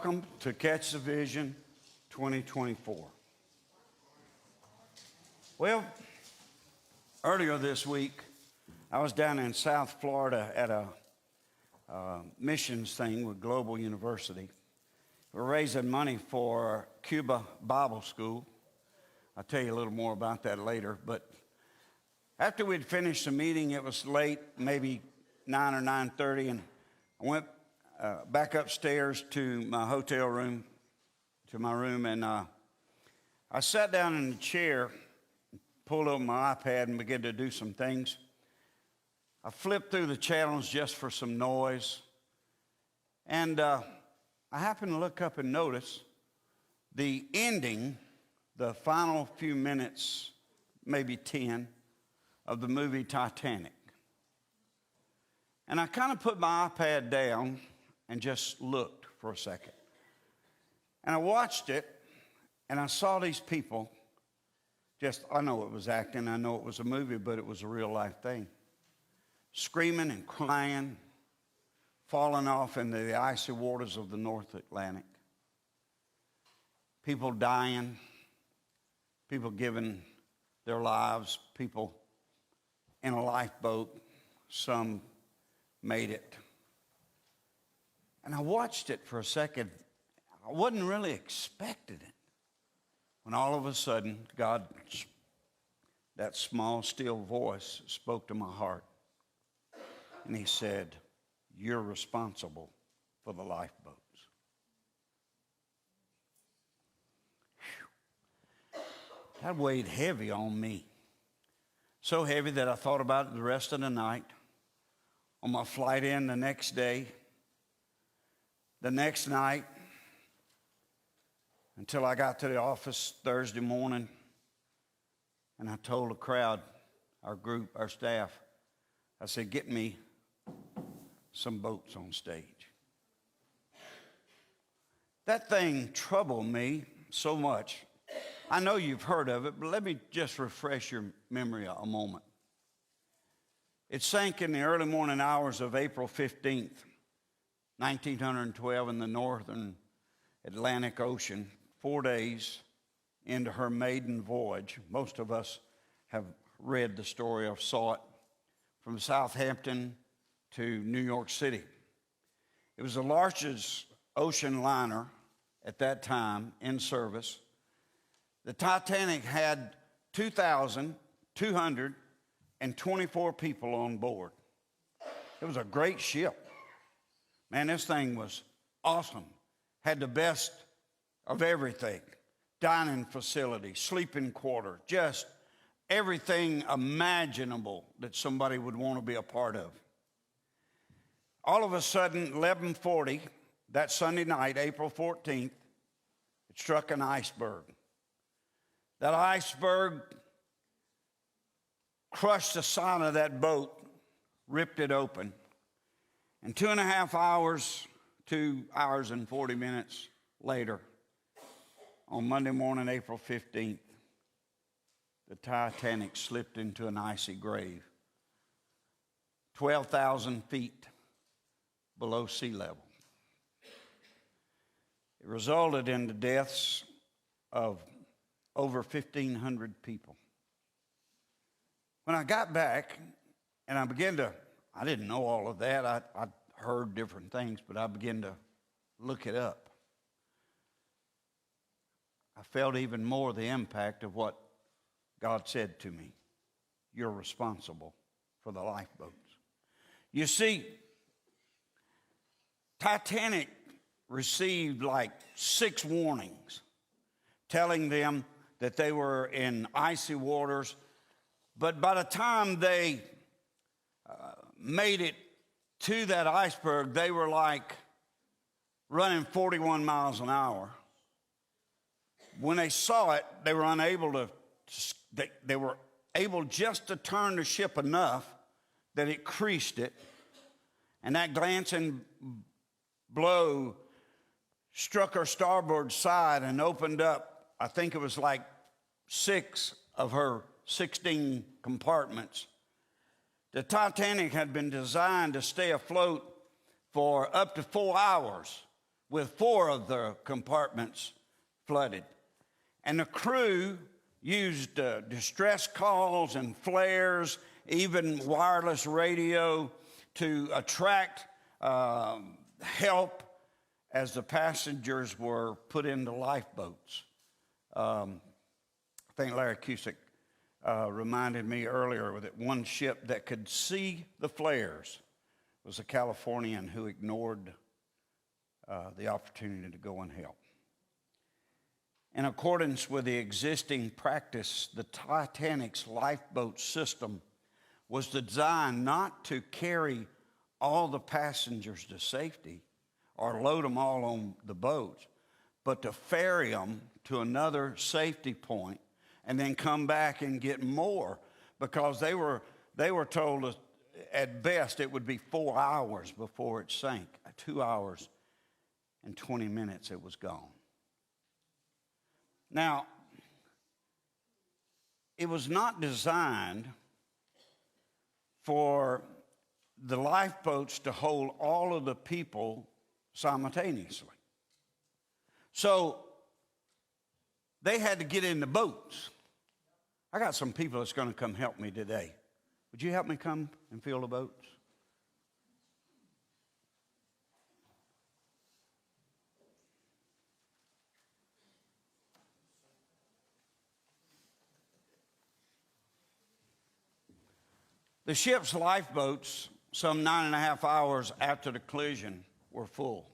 welcome to Catch the Vision 2024. Well, earlier this week, I was down in South Florida at a missions thing with Global University. We're raising money for Cuba Bible School. I'll tell you a little more about that later. But after we'd finished the meeting, it was late, maybe 9 or 9:30, and I went back upstairs to my hotel room, to my room, and I sat down in the chair, pulled up my iPad, and began to do some things. I flipped through the channels just for some noise, and I happened to look up and notice the ending, the final few minutes, maybe 10, of the movie Titanic. And I kind of put my iPad down and just looked for a second. And I watched it, and I saw these people I know it was acting, I know it was a movie, but it was a real life thing. Screaming and crying, falling off into the icy waters of the North Atlantic. People dying, people giving their lives, people in a lifeboat, some made it. And I watched it for a second. I wasn't really expecting it. When all of a sudden, God, that small, still voice spoke to my heart. And he said, "You're responsible for the lifeboats." Whew. That weighed heavy on me. So heavy that I thought about it the rest of the night. On my flight in the next day, the next night, until I got to the office Thursday morning, and I told the crowd, our group, our staff, I said, "Get me some boats on stage." That thing troubled me so much. I know you've heard of it, but let me just refresh your memory a moment. It sank in the early morning hours of April 15th, 1912, in the northern Atlantic Ocean, 4 days into her maiden voyage. Most of us have read the story or saw it, from Southampton to New York City. It was the largest ocean liner at that time in service. The Titanic had 2,224 people on board. It was a great ship. Man, this thing was awesome. Had the best of everything. Dining facility, sleeping quarter, just everything imaginable that somebody would want to be a part of. All of a sudden, 11:40, that Sunday night, April 14th, it struck an iceberg. That iceberg crushed the side of that boat, ripped it open. And 2.5 hours, 2 hours and 40 minutes later, on Monday morning, April 15th, the Titanic slipped into an icy grave, 12,000 feet below sea level. It resulted in the deaths of over 1,500 people. When I got back and I didn't know all of that. I heard different things, but I began to look it up. I felt even more the impact of what God said to me. You're responsible for the lifeboats. You see, Titanic received like 6 warnings telling them that they were in icy waters. But by the time they made it to that iceberg, they were like running 41 miles an hour. When they saw it, they were they were able just to turn the ship enough that it creased it. And that glancing blow struck her starboard side and opened up, I think it was like 6 of her 16 compartments. The Titanic had been designed to stay afloat for up to 4 hours with 4 of the compartments flooded. And the crew used distress calls and flares, even wireless radio, to attract help as the passengers were put into lifeboats. I think Larry Cusick reminded me earlier that one ship that could see the flares was a Californian who ignored the opportunity to go and help. In accordance with the existing practice, the Titanic's lifeboat system was designed not to carry all the passengers to safety or load them all on the boats, but to ferry them to another safety point and then come back and get more, because they were told at best it would be 4 hours before it sank. 2 hours and 20 minutes it was gone. Now, it was not designed for the lifeboats to hold all of the people simultaneously. So they had to get in the boats. I got some people that's going to come help me today. Would you help me come and fill the boats? The ship's lifeboats, some 9.5 hours after the collision, were full.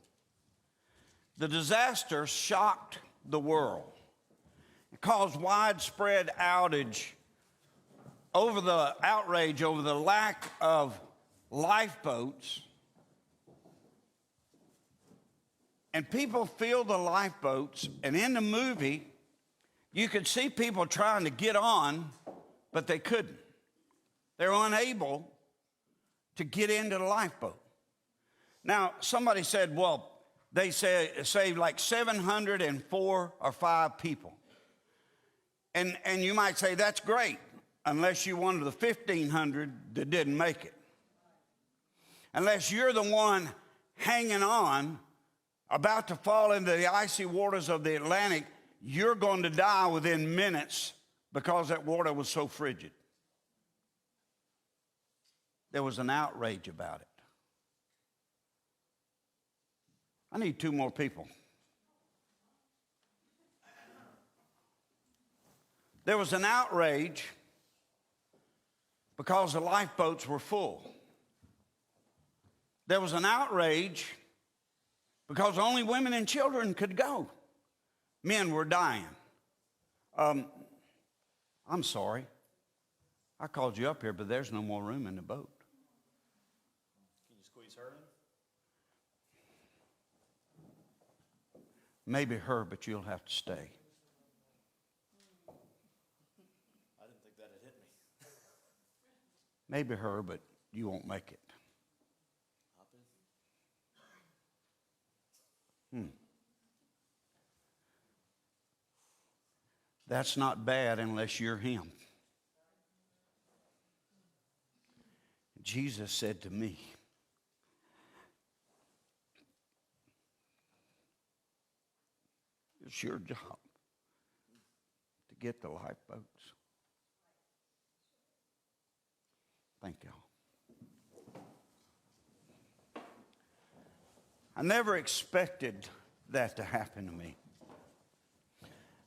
The disaster shocked the world. It caused widespread outrage over the lack of lifeboats. And people filled the lifeboats, and in the movie, you could see people trying to get on, but they couldn't. They're unable to get into the lifeboat. Now, somebody said, well, they saved like 704 or 5 people. And you might say, that's great, unless you're one of the 1,500 that didn't make it. Unless you're the one hanging on, about to fall into the icy waters of the Atlantic, you're going to die within minutes because that water was so frigid. There was an outrage about it. I need 2 more people. There was an outrage because the lifeboats were full. There was an outrage because only women and children could go. Men were dying. I'm sorry. I called you up here, but there's no more room in the boat. Can you squeeze her in? Maybe her, but you'll have to stay. I didn't think that had hit me. Maybe her, but you won't make it. Hop in. That's not bad unless you're him. Jesus said to me, it's your job to get the lifeboats. Thank y'all. I never expected that to happen to me.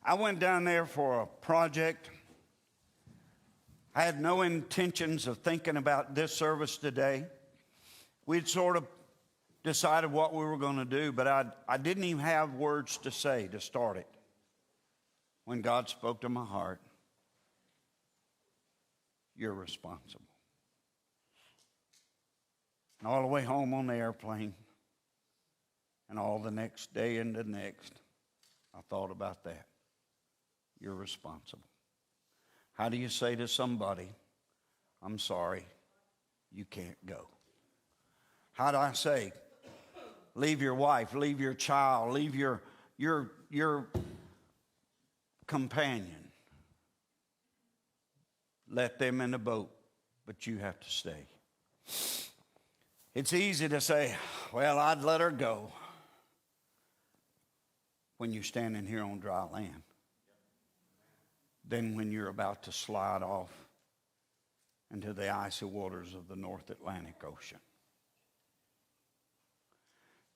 I went down there for a project. I had no intentions of thinking about this service today. We'd sort of decided what we were going to do, but I didn't even have words to say to start it when God spoke to my heart. You're responsible. And all the way home on the airplane, and all the next day and the next, I thought about that. You're responsible. How do you say to somebody, I'm sorry, you can't go? How do I say, leave your wife, leave your child, leave your companion. Let them in the boat, but you have to stay. It's easy to say, well, I'd let her go. when you're standing here on dry land than when you're about to slide off into the icy waters of the North Atlantic Ocean.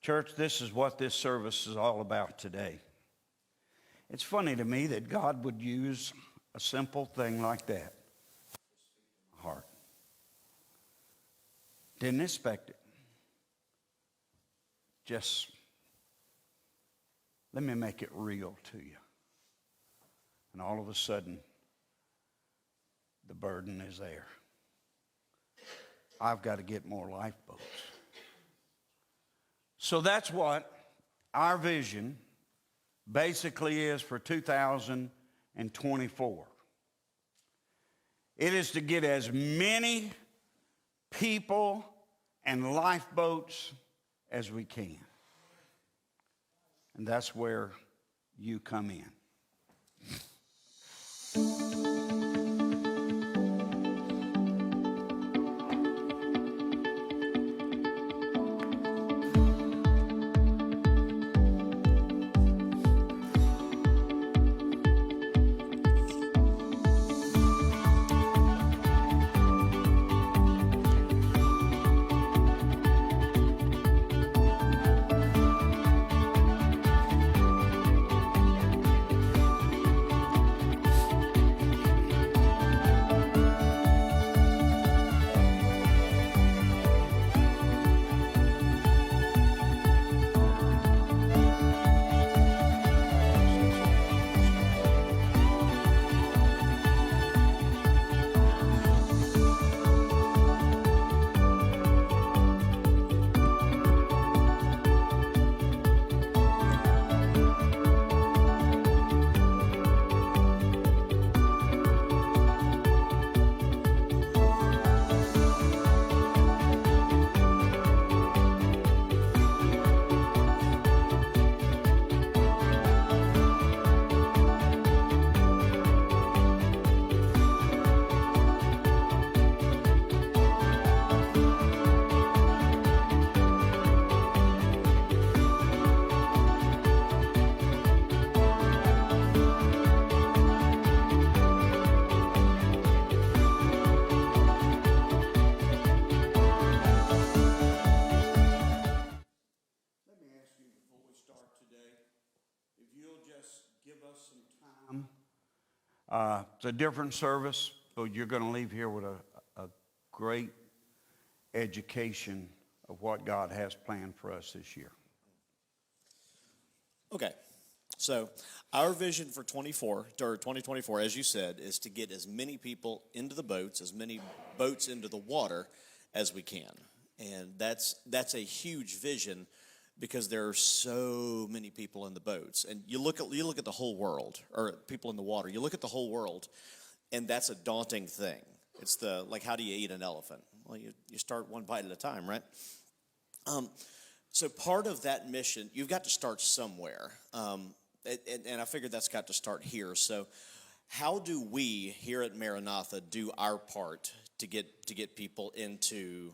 Church, this is what this service is all about today. It's funny to me that God would use a simple thing like that. Heart. Didn't expect it. Just let me make it real to you. And all of a sudden, the burden is there. I've got to get more lifeboats. So that's what our vision basically is for 2024. It is to get as many people and lifeboats as we can. And that's where you come in. It's a different service, but you're going to leave here with a great education of what God has planned for us this year. Okay, so our vision for 2024, as you said, is to get as many people into the boats, as many boats into the water as we can. And that's a huge vision because there are so many people in the boats. And you look at the whole world, or people in the water. You look at the whole world, and that's a daunting thing. It's like, how do you eat an elephant? Well, you start one bite at a time, right? So part of that mission, you've got to start somewhere. And I figured that's got to start here. So how do we here at Maranatha do our part to get people into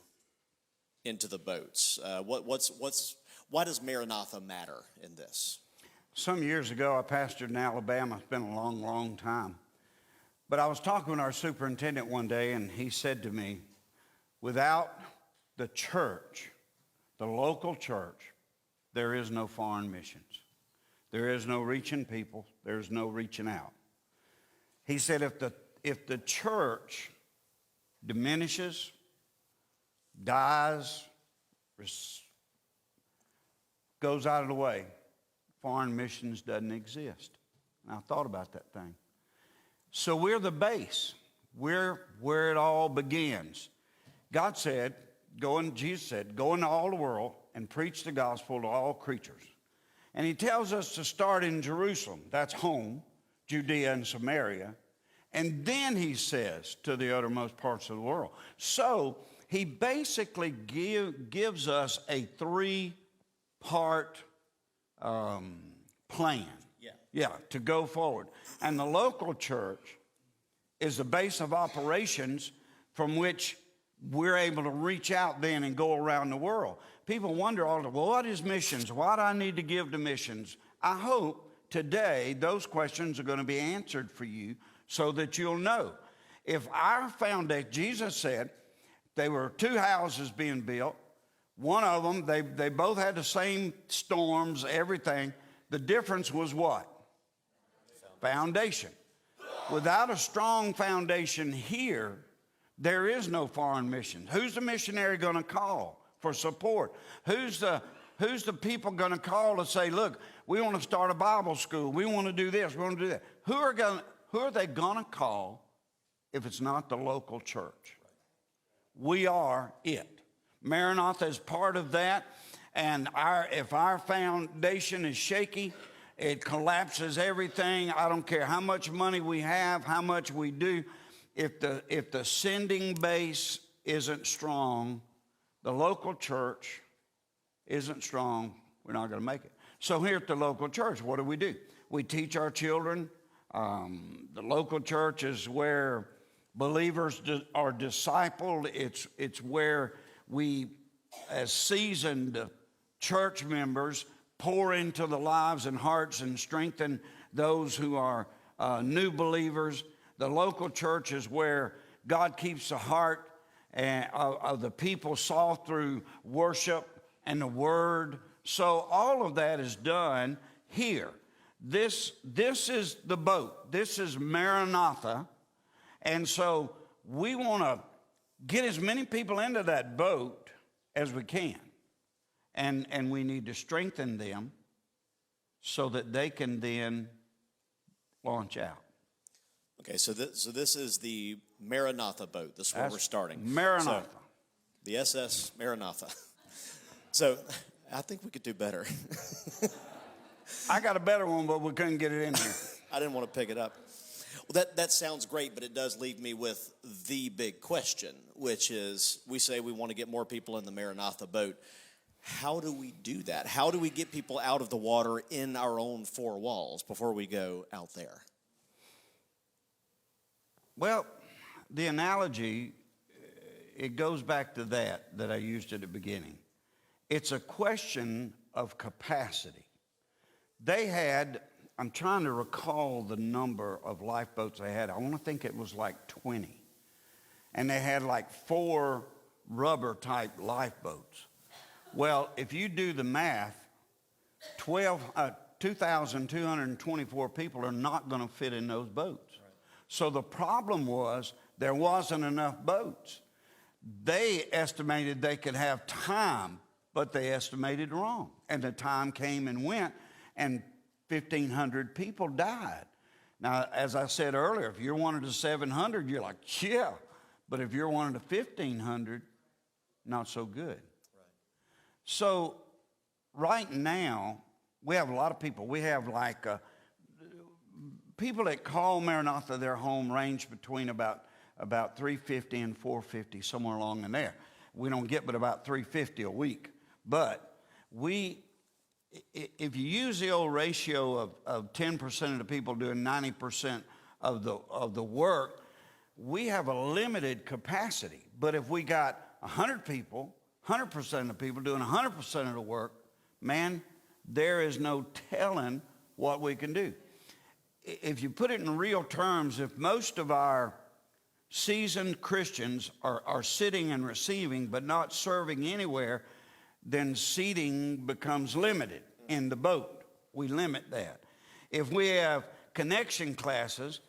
the boats? Why does Maranatha matter in this? Some years ago, I pastored in Alabama. It's been a long, long time. But I was talking with our superintendent one day, and he said to me, without the church, the local church, there is no foreign missions. There is no reaching people. There's no reaching out. He said if the church diminishes, dies, goes out of the way, foreign missions doesn't exist. And I thought about that thing. So we're the base. We're where it all begins. God said, Jesus said, go into all the world and preach the gospel to all creatures. And he tells us to start in Jerusalem. That's home, Judea and Samaria. And then he says to the uttermost parts of the world. So he basically gives us a 3-part plan. Yeah, to go forward. And the local church is the base of operations from which we're able to reach out then and go around the world. People wonder all the time, well, what is missions? Why do I need to give to missions? I hope today, those questions are going to be answered for you so that you'll know. If our foundation, Jesus said, there were two houses being built. One of them, they both had the same storms, everything. The difference was what? Foundation. Without a strong foundation here, there is no foreign missions. Who's the missionary going to call for support? Who's the people going to call to say, look, we want to start a Bible school. We want to do this. We want to do that. Who are they going to call if it's not the local church? We are it. Maranatha is part of that. And if our foundation is shaky, it collapses everything. I don't care how much money we have, how much we do. If the sending base isn't strong, the local church isn't strong, we're not going to make it. So here at the local church, what do? We teach our children. The local church is where believers are discipled. It's where we, as seasoned church members, pour into the lives and hearts and strengthen those who are new believers. The local church is where God keeps the heart of the people soft through worship and the word. So all of that is done here. This is the boat. This is Maranatha. And so we want to get as many people into that boat as we can. And we need to strengthen them so that they can then launch out. Okay, so this is the Maranatha boat. This is where we're starting. Maranatha. So, the SS Maranatha. So I think we could do better. I got a better one, but we couldn't get it in here. I didn't want to pick it up. Well, that sounds great, but it does leave me with the big question, which is we say we want to get more people in the Maranatha boat. How do we do that? How do we get people out of the water in our own four walls before we go out there? Well, the analogy, it goes back to that I used at the beginning. It's a question of capacity. They had, I'm trying to recall the number of lifeboats they had. I want to think it was like 20. And they had like 4 rubber-type lifeboats. Well, if you do the math, 2,224 people are not going to fit in those boats. Right. So the problem was there wasn't enough boats. They estimated they could have time, but they estimated wrong. And the time came and went, and 1,500 people died. Now, as I said earlier, if you're one of the 700, you're like, yeah. But if you're one of the 1,500, not so good. So right now, we have a lot of people. We have like people that call Maranatha their home range between about 350 and 450, somewhere along in there. We don't get but about 350 a week. But if you use the old ratio of 10% of the people doing 90% of the work, we have a limited capacity. But if we got 100 people, 100% of the people doing 100% of the work, man, there is no telling what we can do. If you put it in real terms, if most of our seasoned Christians are sitting and receiving but not serving anywhere, then seating becomes limited in the boat. We limit that. If we have connection classes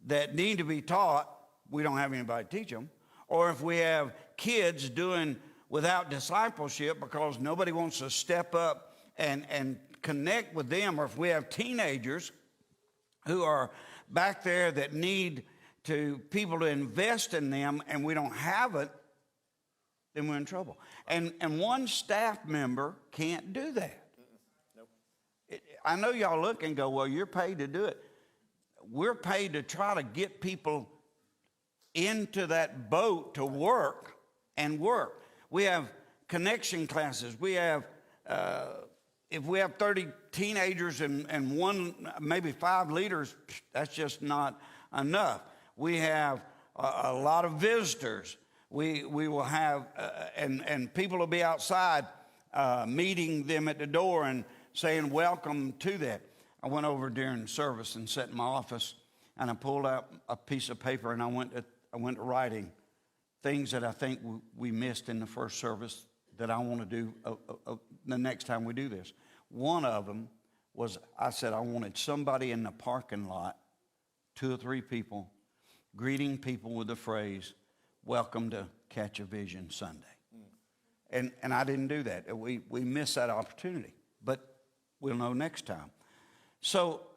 that need to be taught, we don't have anybody to teach them. Or if we have kids doing without discipleship because nobody wants to step up and connect with them, or if we have teenagers who are back there that need people to invest in them and we don't have it, then we're in trouble. And one staff member can't do that. Nope. I know y'all look and go, well, you're paid to do it. We're paid to try to get people into that boat to work and work. We have connection classes. We have, if we have 30 teenagers and one, maybe 5 leaders, that's just not enough. We have a lot of visitors. We will have, and people will be outside meeting them at the door and saying welcome to that. I went over during service and sat in my office, and I pulled out a piece of paper, and I went to writing things that I think we missed in the first service that I want to do the next time we do this. One of them was, I said I wanted somebody in the parking lot, 2 or 3 people, greeting people with the phrase, "Welcome to Catch a Vision Sunday." And I didn't do that. We missed that opportunity, but we'll know next time. So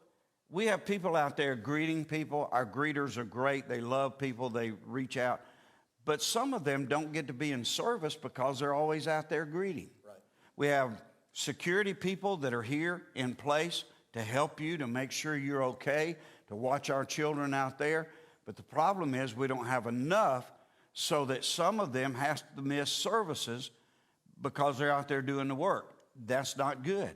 we have people out there greeting people. Our greeters are great. They love people. They reach out. But some of them don't get to be in service because they're always out there greeting. Right. We have security people that are here in place to help you, to make sure you're okay, to watch our children out there. But the problem is we don't have enough, so that some of them have to miss services because they're out there doing the work. That's not good.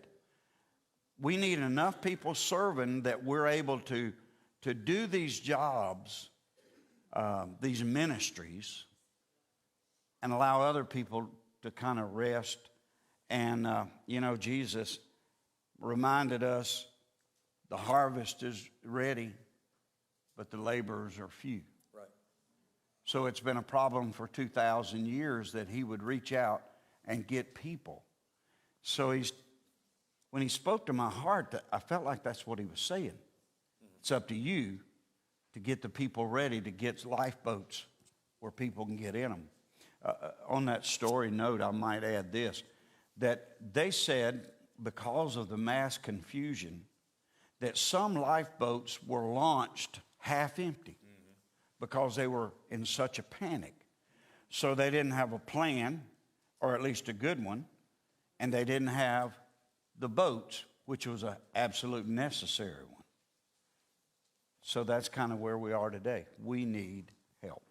We need enough people serving that we're able to do these jobs, these ministries, and allow other people to kind of rest. And, Jesus reminded us the harvest is ready, but the laborers are few. Right. So it's been a problem for 2,000 years that he would reach out and get people. So when he spoke to my heart, I felt like that's what he was saying. It's up to you to get the people ready to get lifeboats where people can get in them. On that story note, I might add this, that they said because of the mass confusion that some lifeboats were launched half empty because they were in such a panic. So they didn't have a plan, or at least a good one, and they didn't have the boats, which was an absolute necessary one. So that's kind of where we are today. We need help.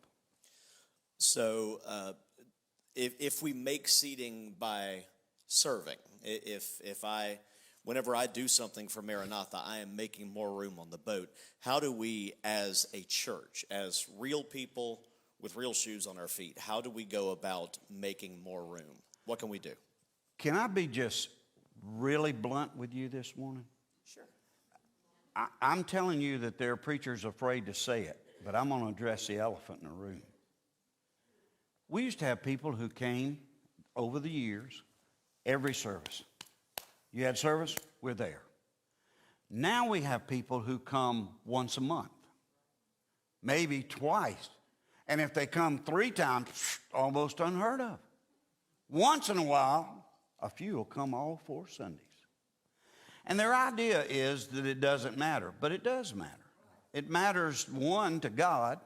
So if we make seating by serving, whenever I do something for Maranatha, I am making more room on the boat. How do we, as a church, as real people with real shoes on our feet, how do we go about making more room? What can we do? Can I be just really blunt with you this morning? Sure. I'm telling you that there are preachers afraid to say it, but I'm going to address the elephant in the room. We used to have people who came over the years, every service. You had service, we're there. Now we have people who come once a month, maybe twice. And if they come 3 times, almost unheard of. Once in a while, a few will come all 4 Sundays. And their idea is that it doesn't matter, but it does matter. It matters, one, to God.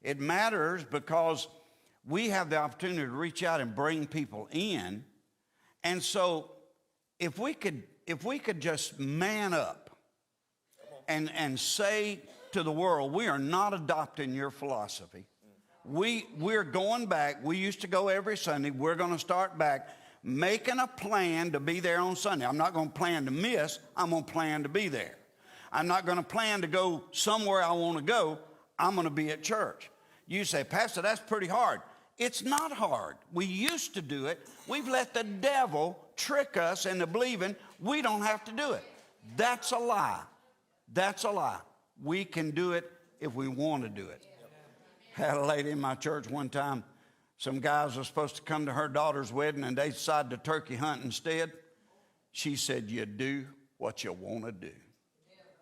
It matters because we have the opportunity to reach out and bring people in. And so if we could just man up and say to the world, we are not adopting your philosophy. We're going back. We used to go every Sunday. We're going to start back making a plan to be there on Sunday. I'm not going to plan to miss. I'm going to plan to be there. I'm not going to plan to go somewhere I want to go. I'm going to be at church. You say, Pastor, that's pretty hard. It's not hard. We used to do it. We've let the devil trick us into believing we don't have to do it. That's a lie. That's a lie. We can do it if we want to do it. Had a lady in my church one time. Some guys were supposed to come to her daughter's wedding, and they decided to turkey hunt instead. She said, you do what you want to do.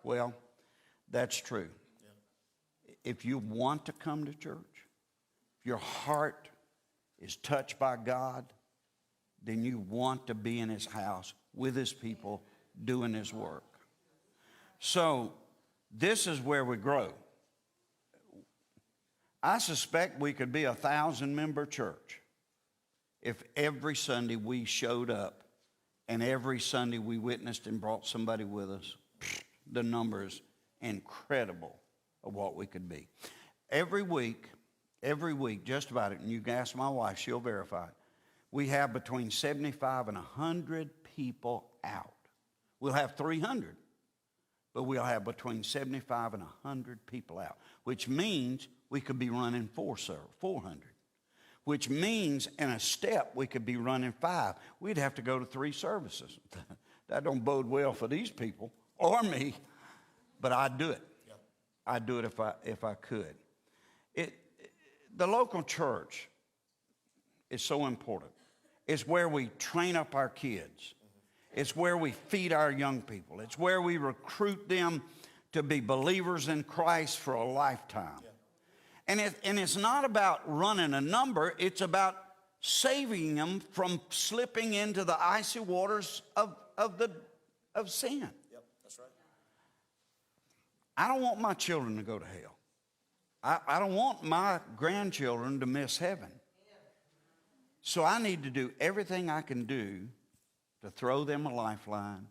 Well, that's true. If you want to come to church, if your heart is touched by God, then you want to be in his house with his people doing his work. So this is where we grow. I suspect we could be a 1,000-member church if every Sunday we showed up and every Sunday we witnessed and brought somebody with us. The number is incredible of what we could be. Every week, just about it, and you can ask my wife, she'll verify it, we have between 75 and 100 people out. We'll have 300, but we'll have between 75 and 100 people out, which means we could be running 400, which means in a step we could be running 5. We'd have to go to 3 services. That don't bode well for these people or me, but I'd do it. Yeah. I'd do it if I could. The local church is so important. It's where we train up our kids. It's where we feed our young people. It's where we recruit them to be believers in Christ for a lifetime. Yeah. And it's not about running a number. It's about saving them from slipping into the icy waters of sin. Yep, that's right. I don't want my children to go to hell. I don't want my grandchildren to miss heaven. So I need to do everything I can do to throw them a lifeline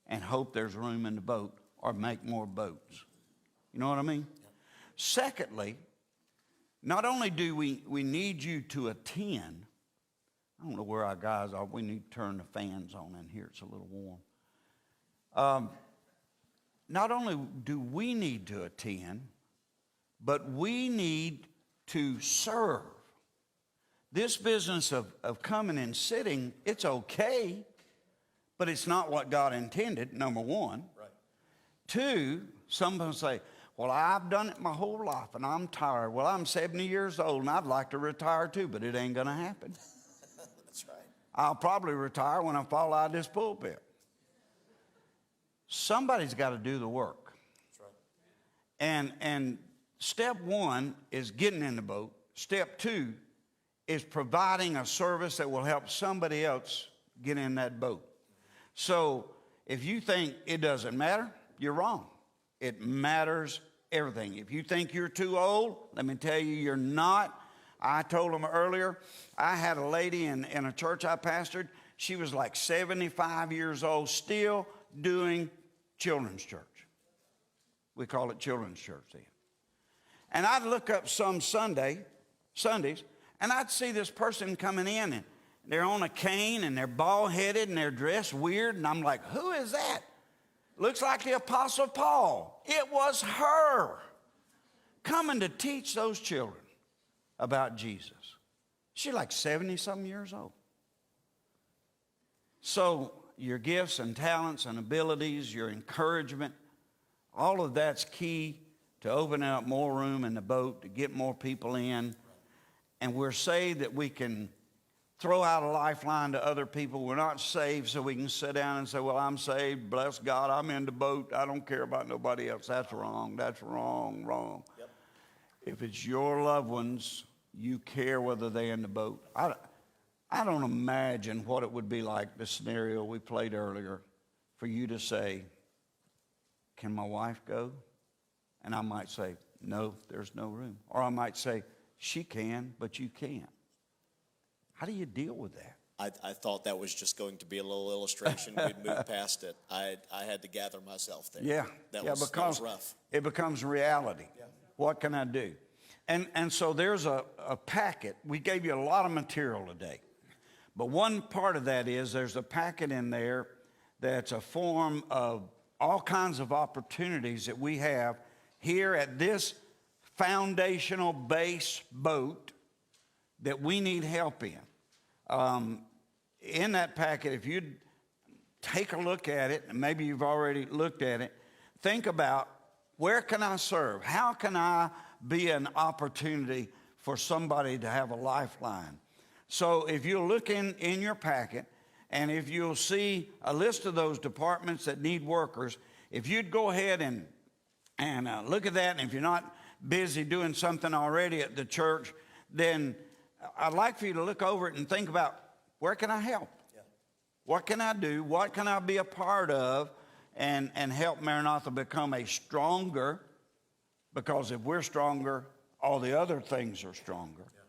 and hope there's room in the boat or make more boats. You know what I mean? Yep. Secondly, not only do we need you to attend, I don't know where our guys are. We need to turn the fans on in here. It's a little warm. Not only do we need to attend, but we need to serve. This business of coming and sitting, it's okay, but it's not what God intended, number one. Right. Two, some people say, well, I've done it my whole life and I'm tired. Well, I'm 70 years old and I'd like to retire too, but it ain't going to happen. That's right. I'll probably retire when I fall out of this pulpit. Somebody's got to do the work. That's right. And step one is getting in the boat. Step two is providing a service that will help somebody else get in that boat. So if you think it doesn't matter, you're wrong. It matters everything. If you think you're too old, let me tell you, you're not. I told them earlier, I had a lady in a church I pastored. She was like 75 years old, still doing children's church. We call it children's church then. And I'd look up some Sundays, and I'd see this person coming in, and they're on a cane, and they're bald-headed, and they're dressed weird, and I'm like, who is that? Looks like the Apostle Paul. It was her coming to teach those children about Jesus. She's like 70-something years old. So your gifts and talents and abilities, your encouragement, all of that's key to opening up more room in the boat, to get more people in. And we're saved that we can throw out a lifeline to other people. We're not saved so we can sit down and say, well, I'm saved, bless God, I'm in the boat, I don't care about nobody else. That's wrong, wrong. Yep. If it's your loved ones, you care whether they're in the boat. I don't imagine what it would be like, the scenario we played earlier, for you to say, can my wife go? And I might say, no, there's no room. Or I might say, she can, but you can't. How do you deal with that? I thought that was just going to be a little illustration. We'd move past it. I had to gather myself there. Yeah, that was rough. It becomes reality. Yeah. What can I do? And so there's a packet. We gave you a lot of material today. But one part of that is there's a packet in there that's a form of all kinds of opportunities that we have here at this foundational base boat that we need help in. In that packet, if you'd take a look at it, and maybe you've already looked at it, think about, where can I serve? How can I be an opportunity for somebody to have a lifeline? So if you'll look in your packet, and if you'll see a list of those departments that need workers, if you'd go ahead and look at that, and if you're not busy doing something already at the church, then I'd like for you to look over it and think about, where can I help? Yeah. What can I do? What can I be a part of and help Maranatha become a stronger, because if we're stronger, all the other things are stronger. Yeah.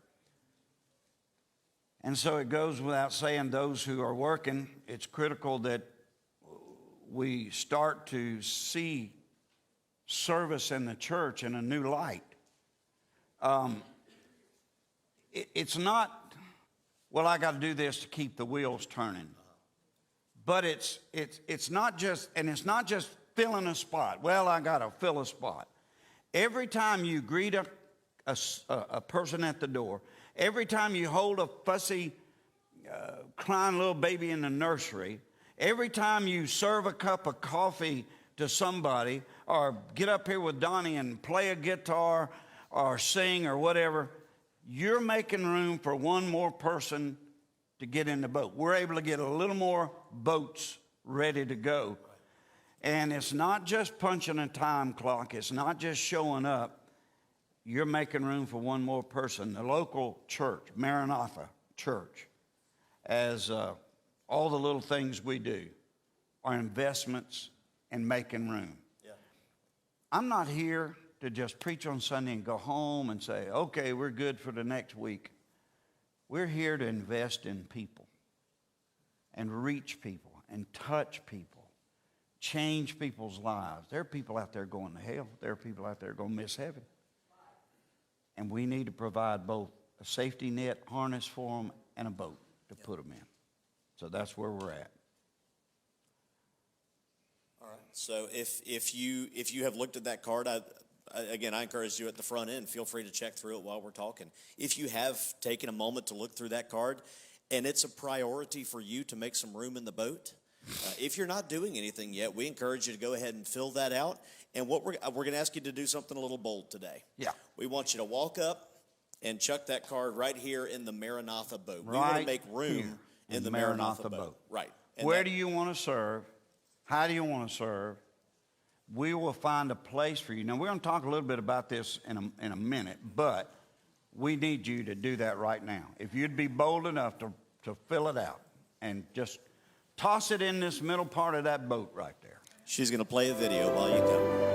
And so it goes without saying, those who are working, it's critical that we start to see service in the church in a new light. It's not, well, I got to do this to keep the wheels turning. But it's not just, and it's not just filling a spot. Well, I got to fill a spot. Every time you greet a person at the door, every time you hold a fussy, crying little baby in the nursery, every time you serve a cup of coffee to somebody, or get up here with Donnie and play a guitar or sing or whatever, you're making room for one more person to get in the boat. We're able to get a little more boats ready to go. And it's not just punching a time clock. It's not just showing up. You're making room for one more person. The local church, Maranatha Church, as all the little things we do are investments in making room. Yeah. I'm not here to just preach on Sunday and go home and say, okay, we're good for the next week. We're here to invest in people and reach people and touch people, change people's lives. There are people out there going to hell. There are people out there going to miss heaven. And we need to provide both a safety net harness for them and a boat to put them in. So that's where we're at. All right. So if you have looked at that card, I encourage you at the front end, feel free to check through it while we're talking. If you have taken a moment to look through that card and it's a priority for you to make some room in the boat, if you're not doing anything yet, we encourage you to go ahead and fill that out. And what we're going to ask you to do something a little bold today. Yeah. We want you to walk up and chuck that card right here in the Maranatha boat. We want to make room in the Maranatha boat. Right. And where do you want to serve? How do you want to serve? We will find a place for you. Now, we're going to talk a little bit about this in a minute, but we need you to do that right now. If you'd be bold enough to fill it out and just toss it in this middle part of that boat right there. She's going to play a video while you come.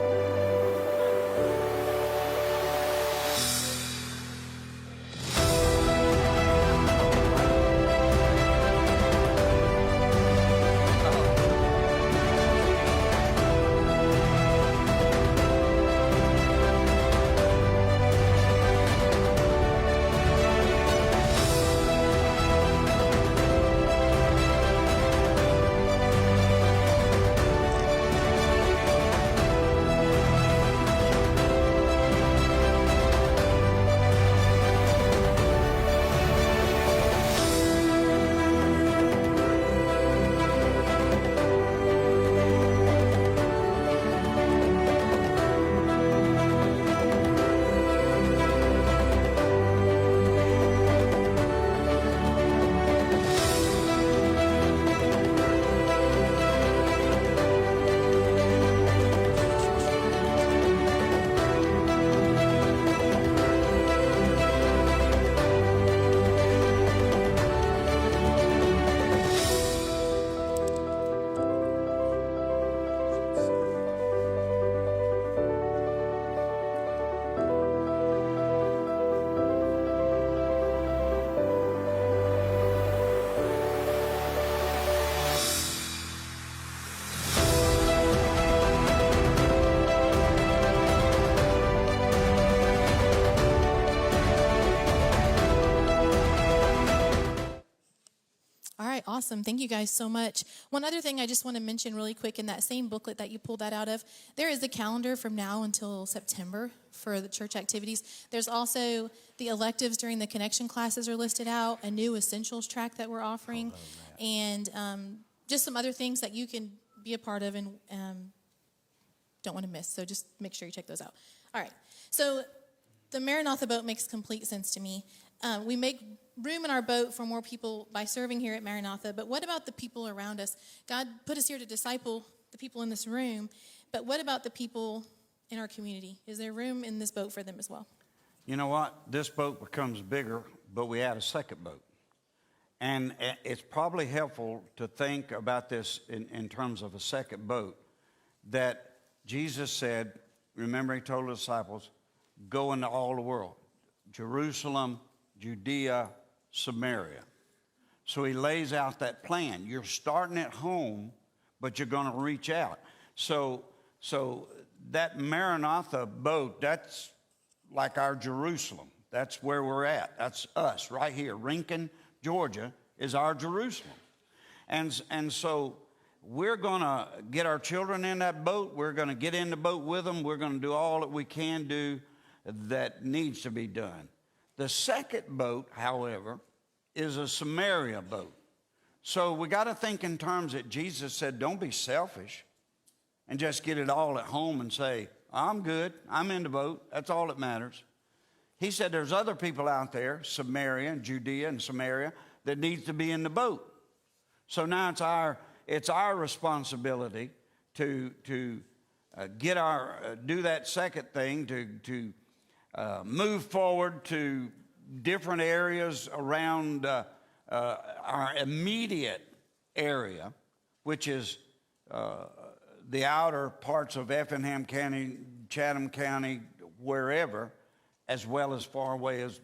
Awesome. Thank you guys so much. One other thing I just want to mention really quick, in that same booklet that you pulled that out of, there is a calendar from now until September for the church activities. There's also the electives during the connection classes are listed out, a new essentials track that we're offering, and just some other things that you can be a part of and don't want to miss. So just make sure you check those out. All right. So the Maranatha boat makes complete sense to me. We make room in our boat for more people by serving here at Maranatha, but what about the people around us? God put us here to disciple the people in this room, but what about the people in our community? Is there room in this boat for them as well? You know what? This boat becomes bigger, but we add a second boat. And it's probably helpful to think about this in terms of a second boat, that Jesus said, remember he told the disciples, go into all the world, Jerusalem, Judea, Samaria. So he lays out that plan. You're starting at home, but you're going to reach out. So that Maranatha boat, that's like our Jerusalem. That's where we're at. That's us right here. Rincon, Georgia is our Jerusalem. And so we're going to get our children in that boat. We're going to get in the boat with them. We're going to do all that we can do that needs to be done. The second boat, however, is a Samaria boat. So we got to think in terms that Jesus said, don't be selfish. and just get it all at home and say, I'm good, I'm in the boat, that's all that matters. He said there's other people out there, Samaria and Judea and Samaria, that needs to be in the boat. So now it's our responsibility to do that second thing, to move forward to different areas around our immediate area, which is the outer parts of Effingham County, Chatham County, wherever, as well as far away as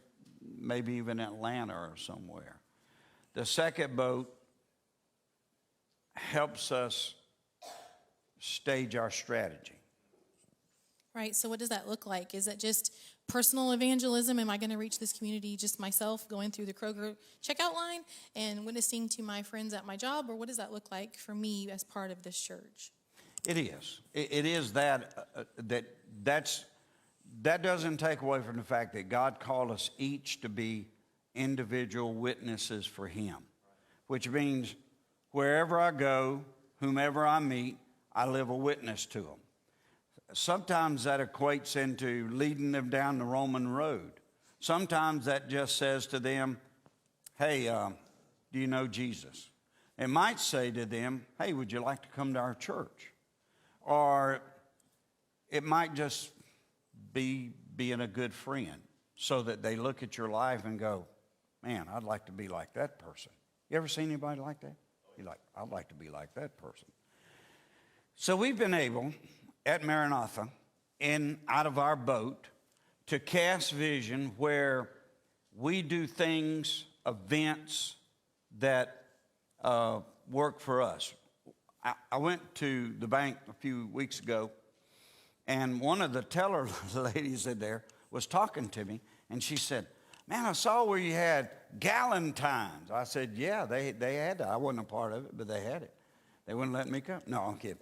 maybe even Atlanta or somewhere. The second boat helps us stage our strategy. Right, so what does that look like? Is that just personal evangelism? Am I going to reach this community just myself, going through the Kroger checkout line and witnessing to my friends at my job? Or what does that look like for me as part of this church? It is. It is that that doesn't take away from the fact that God called us each to be individual witnesses for Him, which means wherever I go, whomever I meet, I live a witness to them. Sometimes that equates into leading them down the Roman road. Sometimes that just says to them, hey, do you know Jesus? It might say to them, hey, would you like to come to our church? Or it might just be being a good friend so that they look at your life and go, man, I'd like to be like that person. You ever seen anybody like that? You're like, I'd like to be like that person. So we've been able, at Maranatha, out of our boat, to cast vision where we do things, events that work for us. I went to the bank a few weeks ago, and one of the teller ladies in there was talking to me, and she said, man, I saw where you had Galentine's. I said, yeah, they had that. I wasn't a part of it, but they had it. They wouldn't let me come. No, I'm kidding.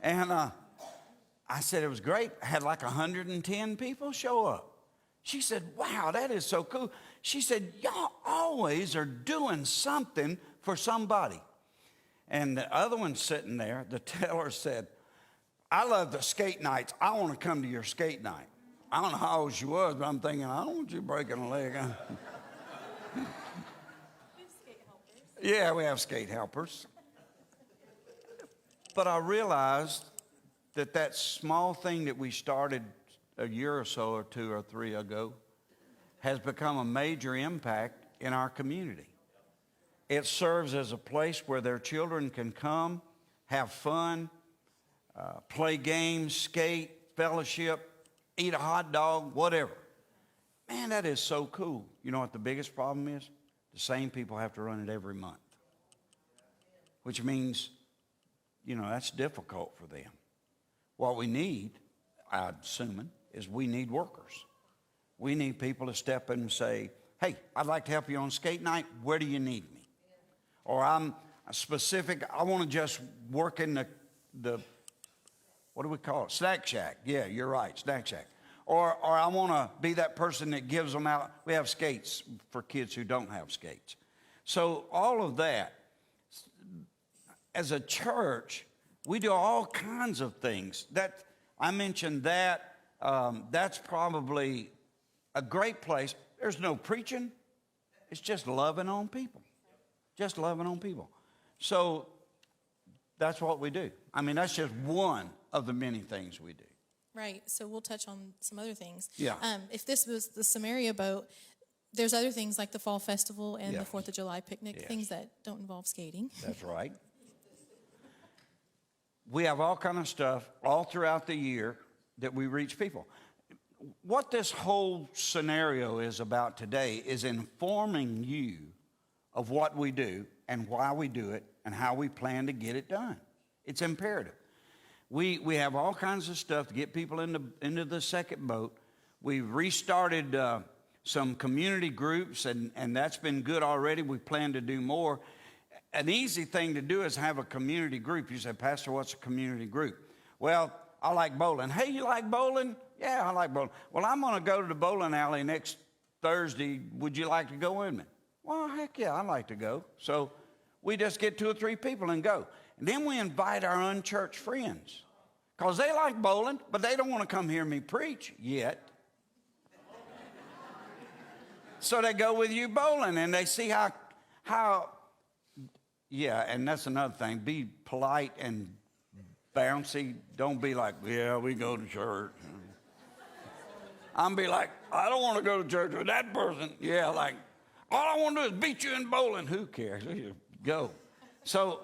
And I said, it was great. I had like 110 people show up. She said, wow, that is so cool. She said, y'all always are doing something for somebody. And the other one sitting there, the teller said, I love the skate nights. I want to come to your skate night. I don't know how old she was, but I'm thinking, I don't want you breaking a leg. Yeah, we have skate helpers. But I realized that small thing that we started a year or so or 2 or 3 ago has become a major impact in our community. It serves as a place where their children can come, have fun, play games, skate, fellowship, eat a hot dog, whatever. Man, that is so cool. You know what the biggest problem is? The same people have to run it every month, which means, that's difficult for them. What we need, I'm assuming, is we need workers. We need people to step in and say, hey, I'd like to help you on skate night. Where do you need me? Or I'm specific, I want to just work in the what do we call it? Snack shack. Yeah, you're right, snack shack. Or I want to be that person that gives them out. We have skates for kids who don't have skates. So all of that, as a church, we do all kinds of things. That I mentioned that. That's probably a great place. There's no preaching. It's just loving on people. Just loving on people. So that's what we do. I mean, that's just one of the many things we do. Right. So we'll touch on some other things. Yeah. If this was the Samaria boat, there's other things like the Fall Festival and Yeah. the 4th of July picnic, Yes. things that don't involve skating. That's right. We have all kind of stuff all throughout the year that we reach people. What this whole scenario is about today is informing you of what we do and why we do it and how we plan to get it done. It's imperative. We have all kinds of stuff to get people into the second boat. We've restarted some community groups, and that's been good already. We plan to do more. An easy thing to do is have a community group. You say, Pastor, what's a community group? Well, I like bowling. Hey, you like bowling? Yeah, I like bowling. Well, I'm going to go to the bowling alley next Thursday. Would you like to go with me? Well, heck yeah, I'd like to go. So we just get 2 or 3 people and go. And then we invite our unchurched friends. Because they like bowling, but they don't want to come hear me preach yet. So they go with you bowling, and they see how, yeah, and that's another thing. Be polite and bouncy. Don't be like, yeah, we go to church. I'm be like, I don't want to go to church with that person. Yeah, like, all I want to do is beat you in bowling. Who cares? Go. So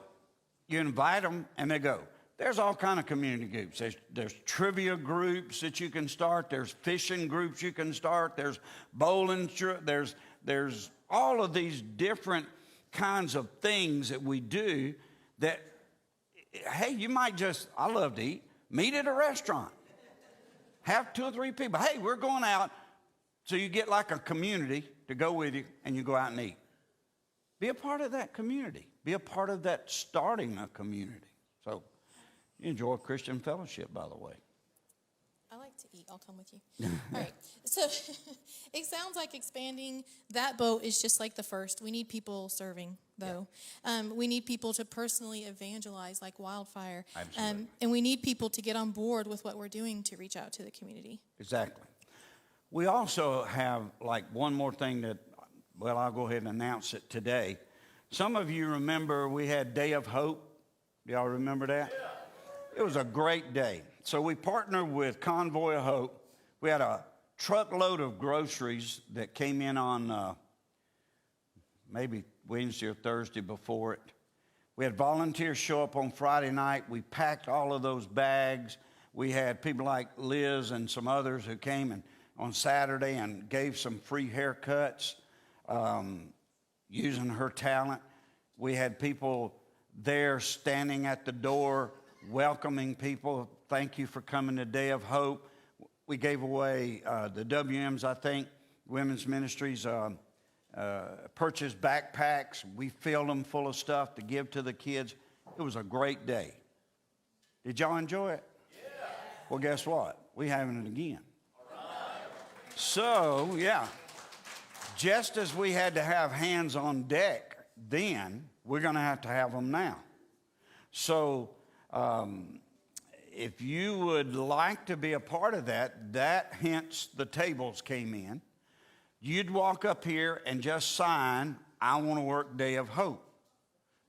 you invite them, and they go. There's all kind of community groups. There's trivia groups that you can start. There's fishing groups you can start. There's bowling. There's all of these different kinds of things that we do that, hey, you might just, I love to eat, meet at a restaurant. Have 2 or 3 people. Hey, we're going out. So you get like a community to go with you, and you go out and eat. Be a part of that community. Be a part of that starting a community. So you enjoy Christian fellowship, by the way. I like to eat. I'll come with you. All right. So it sounds like expanding that boat is just like the first. We need people serving, though. Yeah. We need people to personally evangelize like wildfire. Absolutely. And we need people to get on board with what we're doing to reach out to the community. Exactly. We also have like one more thing that, well, I'll go ahead and announce it today. Some of you remember we had Day of Hope. Y'all remember that? Yeah. It was a great day. So we partnered with Convoy of Hope. We had a truckload of groceries that came in on maybe Wednesday or Thursday before it. We had volunteers show up on Friday night. We packed all of those bags. We had people like Liz and some others who came and on Saturday and gave some free haircuts using her talent. We had people there standing at the door welcoming people. Thank you for coming to Day of Hope. We gave away the WMs, I think, Women's Ministries, purchased backpacks. We filled them full of stuff to give to the kids. It was a great day. Did y'all enjoy it? Yeah. Well, guess what? We're having it again. So, yeah, just as we had to have hands on deck then, we're going to have them now. So, if you would like to be a part of that, hence the tables came in. You'd walk up here and just sign, I want to work Day of Hope,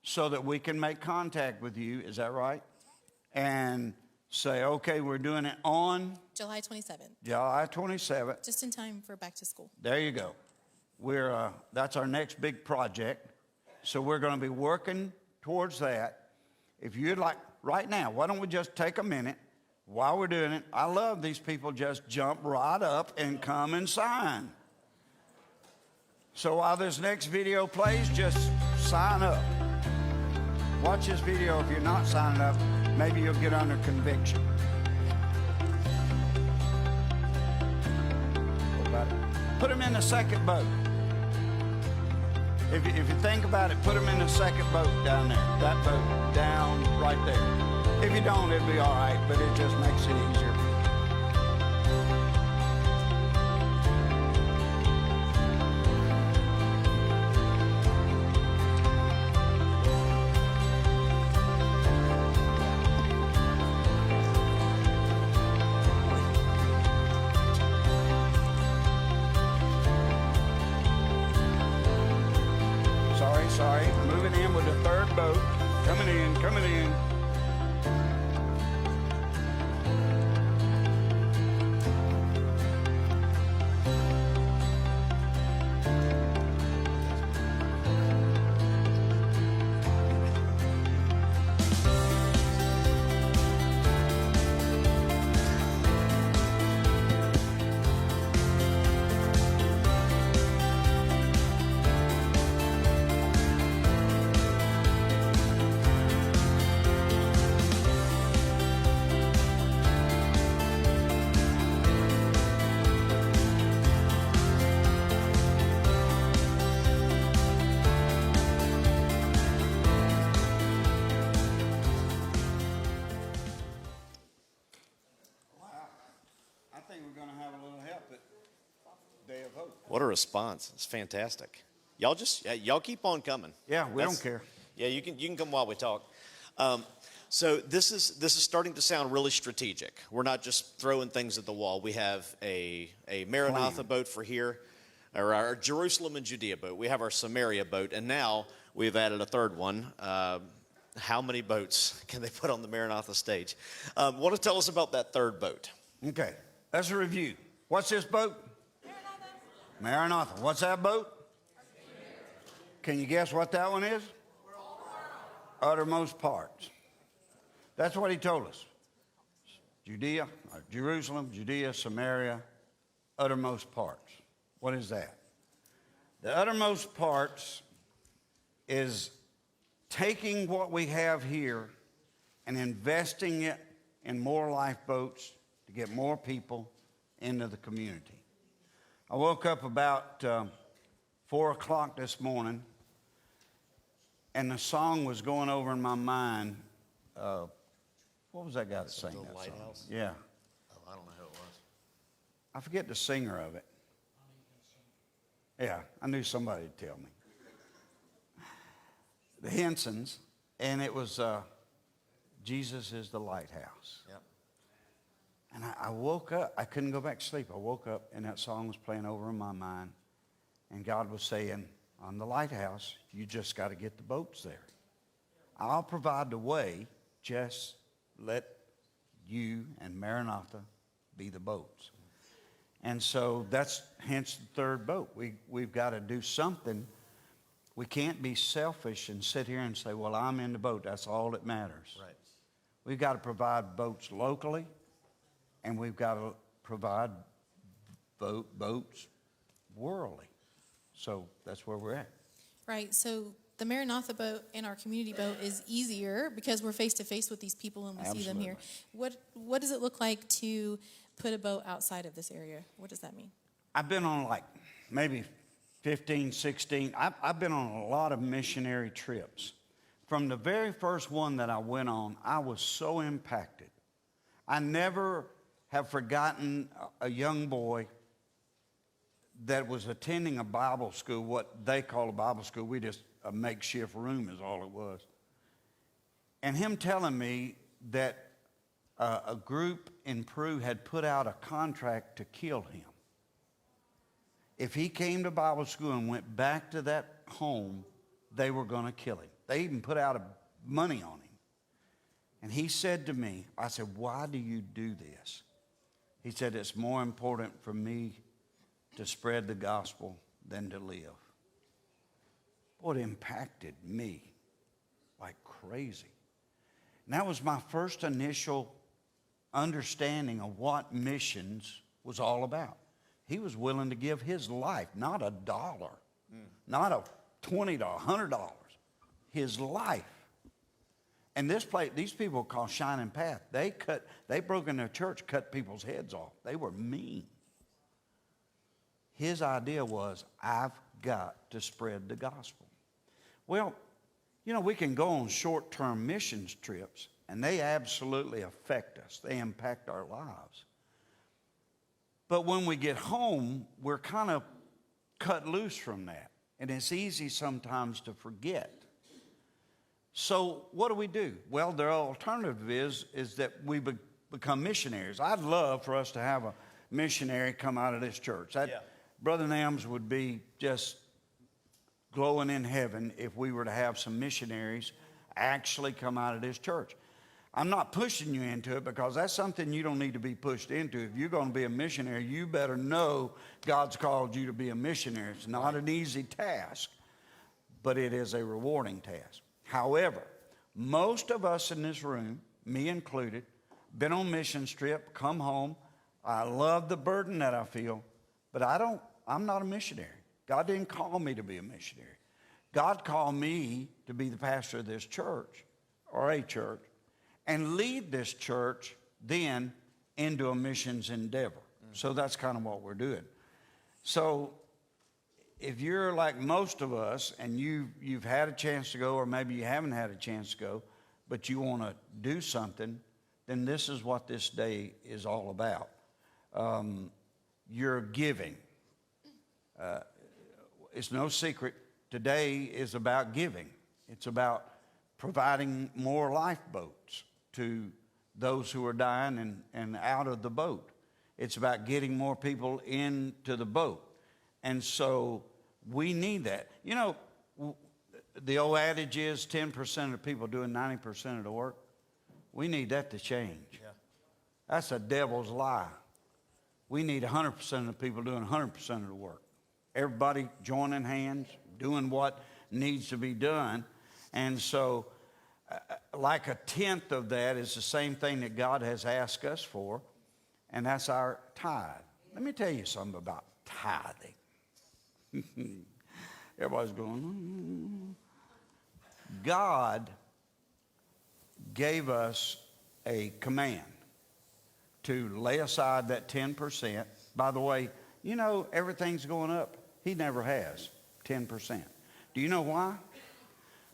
so that we can make contact with you. Is that right? And say, okay, we're doing it on July 27th. July 27th. Just in time for back to school. There you go. That's our next big project. So we're going to be working towards that. If you'd like, right now, why don't we just take a minute while we're doing it? I love these people just jump right up and come and sign. So while this next video plays, just sign up. Watch this video. If you're not signing up, maybe you'll get under conviction. What about it? Put them in the second boat. If you think about it, put them in the second boat down there. That boat down right there. If you don't, it'll be all right, but it just makes it easier. Sorry, moving in with the third boat. Coming in. What a response. It's fantastic. Y'all keep on coming. Yeah, we don't care. Yeah, you can come while we talk. So this is starting to sound really strategic. We're not just throwing things at the wall. We have a Maranatha boat for here, or our Jerusalem and Judea boat. We have our Samaria boat, and now we've added a third one. How many boats can they put on the Maranatha stage? Want to tell us about that third boat? Okay, let's review. What's this boat? Maranatha. What's that boat? Can you guess what that one is? Uttermost parts. That's what he told us. Judea, Jerusalem, Judea, Samaria, uttermost parts. What is that? The uttermost parts is taking what we have here and investing it in more lifeboats to get more people into the community. I woke up about 4 o'clock this morning, and the song was going over in my mind. What was that guy that sang that Lighthouse? song? Yeah. Oh, I don't know who it was. I forget the singer of it. Yeah, I knew somebody would tell me. The Hensons, and it was Jesus is the Lighthouse. Yep. And I woke up. I couldn't go back to sleep. I woke up, and that song was playing over in my mind. And God was saying, on the lighthouse, you just got to get the boats there. I'll provide the way. Just let you and Maranatha be the boats. And so that's hence the third boat. We've got to do something. We can't be selfish and sit here and say, well, I'm in the boat. That's all that matters. Right. We've got to provide boats locally, and we've got to provide boats worldly. So that's where we're at. Right. So the Maranatha boat and our community boat is easier because we're face to face with these people and we see them here. What does it look like to put a boat outside of this area? What does that mean? I've been on like maybe 15, 16. I've been on a lot of missionary trips. From the very first one that I went on, I was so impacted. I never have forgotten a young boy that was attending a Bible school, what they call a Bible school. We just, a makeshift room is all it was. And him telling me that a group in Peru had put out a contract to kill him. If he came to Bible school and went back to that home, they were going to kill him. They even put out money on him. And he said to me, I said, why do you do this? He said, it's more important for me to spread the gospel than to live. Boy, it impacted me like crazy. And that was my first initial understanding of what missions was all about. He was willing to give his life, not $1, not a $20, $100, his life. And this place, these people called Shining Path, they broke in their church, cut people's heads off. They were mean. His idea was, I've got to spread the gospel. Well, you know, we can go on short-term missions trips, and they absolutely affect us. They impact our lives. But when we get home, we're kind of cut loose from that. And it's easy sometimes to forget. So what do? Well, the alternative is that we become missionaries. I'd love for us to have a missionary come out of this church. Brother Nams would be just glowing in heaven if we were to have some missionaries actually come out of this church. I'm not pushing you into it because that's something you don't need to be pushed into. If you're going to be a missionary, you better know God's called you to be a missionary. It's not an easy task, but it is a rewarding task. However, most of us in this room, me included, been on mission trip, come home. I love the burden that I feel, but I'm not a missionary. God didn't call me to be a missionary. God called me to be the pastor of this church, or a church, and lead this church then into a missions endeavor. So that's kind of what we're doing. So if you're like most of us and you've had a chance to go, or maybe you haven't had a chance to go, but you want to do something, then this is what this day is all about. You're giving. It's no secret. Today is about giving. It's about providing more lifeboats to those who are dying and out of the boat. It's about getting more people into the boat. And so we need that. You know, the old adage is 10% of people doing 90% of the work. We need that to change. Yeah. That's a devil's lie. We need 100% of the people doing 100% of the work. Everybody joining hands, doing what needs to be done. And so like a tenth of that is the same thing that God has asked us for, and that's our tithe. Let me tell you something about tithing. Everybody's going, God gave us a command to lay aside that 10%. By the way, you know everything's going up. He never has 10%. Do you know why?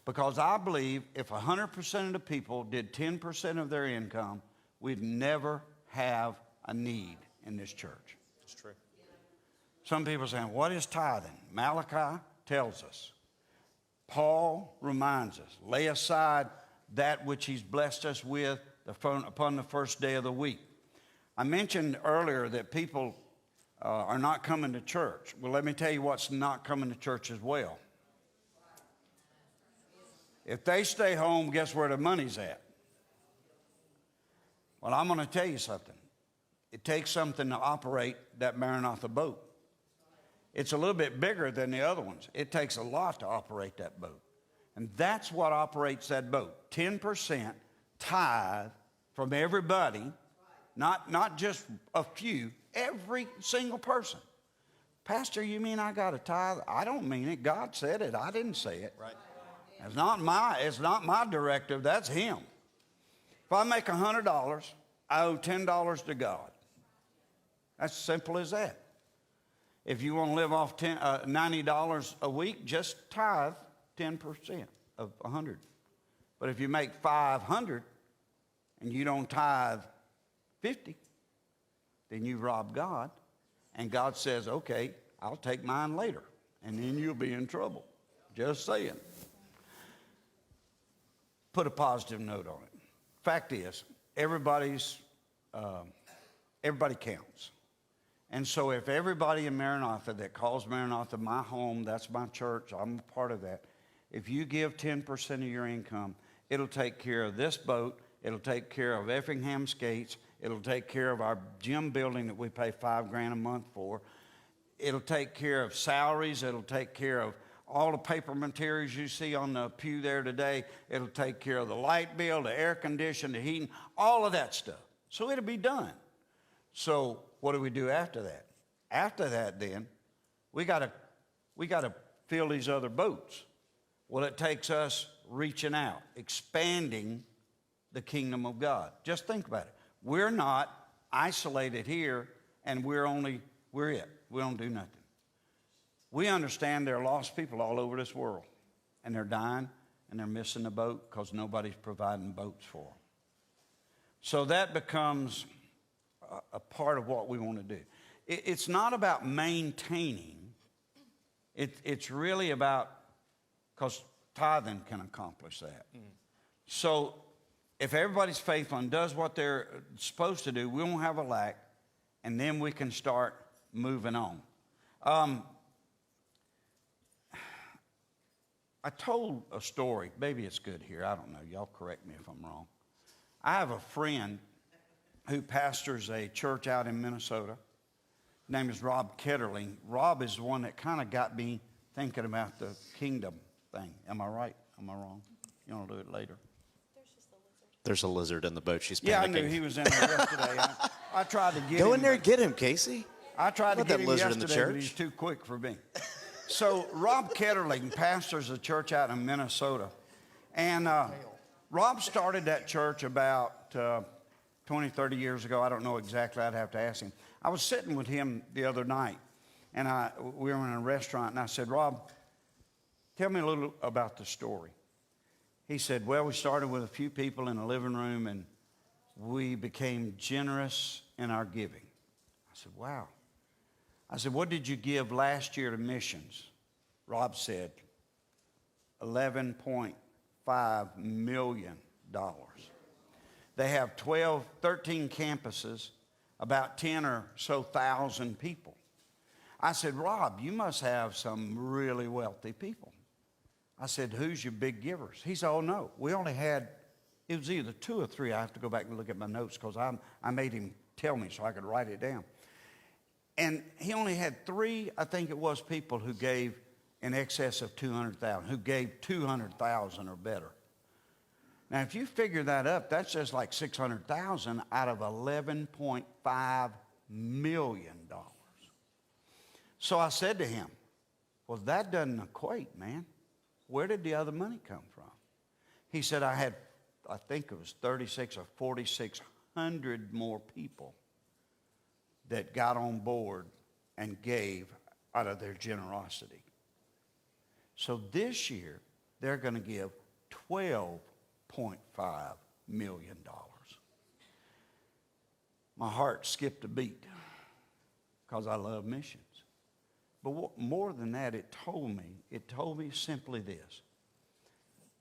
Because I believe if 100% of the people did 10% of their income, we'd never have a need in this church. It's true. Some people are saying, what is tithing? Malachi tells us. Paul reminds us, lay aside that which he's blessed us with upon the first day of the week. I mentioned earlier that people are not coming to church. Well, let me tell you what's not coming to church as well. If they stay home, guess where the money's at? Well, I'm going to tell you something. It takes something to operate that Maranatha boat. It's a little bit bigger than the other ones. It takes a lot to operate that boat. And that's what operates that boat. 10% tithe from everybody, not just a few, every single person. Pastor, you mean I got to tithe? I don't mean it. God said it. I didn't say it. Right. It's not my directive. That's him. If I make $100, I owe $10 to God. That's simple as that. If you want to live off $90 a week, just tithe 10% of 100. But if you make 500 and you don't tithe 50, then you rob God. And God says, okay, I'll take mine later. And then you'll be in trouble. Just saying. Put a positive note on it. Fact is, everybody counts. And so if everybody in Maranatha that calls Maranatha my home, that's my church, I'm a part of that. If you give 10% of your income, it'll take care of this boat, it'll take care of Effingham Skates, it'll take care of our gym building that we pay $5,000 a month for. It'll take care of salaries, it'll take care of all the paper materials you see on the pew there today. It'll take care of the light bill, the air conditioning, the heating, all of that stuff. So it'll be done. So what do we do after that? After that, then, we got to fill these other boats. Well, it takes us reaching out, expanding the kingdom of God. Just think about it. We're not isolated here, and we're it. We don't do nothing. We understand there are lost people all over this world, and they're dying, and they're missing the boat because nobody's providing boats for them. So that becomes a part of what we want to do. It's not about maintaining. It's really about, because tithing can accomplish that. So if everybody's faithful and does what they're supposed to do, we won't have a lack, and then we can start moving on. I told a story. Maybe it's good here. I don't know. Y'all correct me if I'm wrong. I have a friend who pastors a church out in Minnesota. His name is Rob Ketterling. Rob is the one that kind of got me thinking about the kingdom thing. Am I right? Am I wrong? You want to do it later? There's a lizard in the boat. She's panicking. Yeah, I knew he was in there yesterday. I tried to get him. Go in there and get him, Casey. I tried to get him lizard in the yesterday, but church. he's too quick for me. So Rob Ketterling pastors a church out in Minnesota. And Rob started that church about 20, 30 years ago. I don't know exactly. I'd have to ask him. I was sitting with him the other night, and we were in a restaurant, and I said, Rob, tell me a little about the story. He said, well, we started with a few people in a living room, and we became generous in our giving. I said, wow. I said, what did you give last year to missions? Rob said, $11.5 million. They have 13 campuses, about 10 or so thousand people. I said, Rob, you must have some really wealthy people. I said, who's your big givers? He said, oh, no. We only had, it was either 2 or 3. I have to go back and look at my notes because I made him tell me so I could write it down. And he only had 3, I think it was, people who gave in excess of 200,000, who gave 200,000 or better. Now, if you figure that up, that's just like 600,000 out of $11.5 million. So I said to him, well, that doesn't equate, man. Where did the other money come from? He said, I think it was 36 or 4,600 more people that got on board and gave out of their generosity. So this year, they're going to give $12.5 million. My heart skipped a beat because I love missions. But more than that, it told me simply this,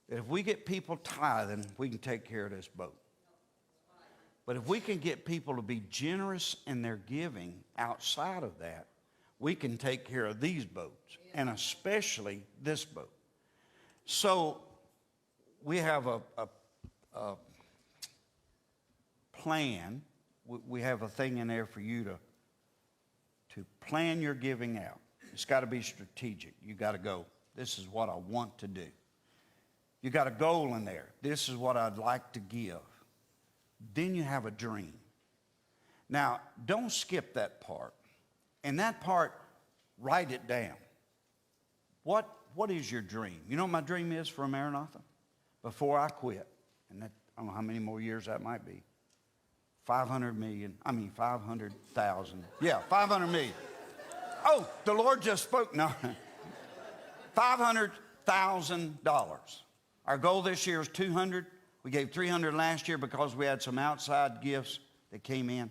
that if we get people tithing, we can take care of this boat. But if we can get people to be generous in their giving outside of that, we can take care of these boats, and especially this boat. So we have a plan. We have a thing in there for you to plan your giving out. It's got to be strategic. You got to go, this is what I want to do. You got a goal in there. This is what I'd like to give. Then you have a dream. Now, don't skip that part. And that part, write it down. What is your dream? You know what my dream is for Maranatha? Before I quit, and that, I don't know how many more years that might be, 500,000. Yeah, 500 million. Oh, the Lord just spoke. No, $500,000. Our goal this year is 200. We gave 300 last year because we had some outside gifts that came in.